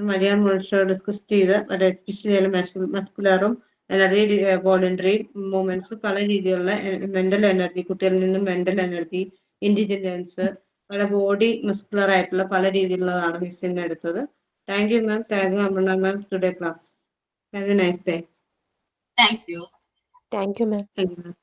Maria Montessori discuss ചെയ്ത് എസ്പെഷ്യലി മസ്കുലറും എനർജി വോളണ്ടറി മൂവ്മെന്റ്സ് പല രീതിയിലുള്ള മെന്റൽ എനർജി, കുട്ടികളിൽ നിന്നും മെന്റൽ എനർജി, ഇന്റലിജൻസ്, പല ബോഡി മസ്കുലർ ആയിട്ടുള്ള പല രീതിയിലുള്ളതാണ് മിസ് ഇന്ന് എടുത്തത്. Thank you ma'am. Thank you Amrita ma'am today class. Have a nice day. Thank you. Thank you ma'am. Thank you ma'am.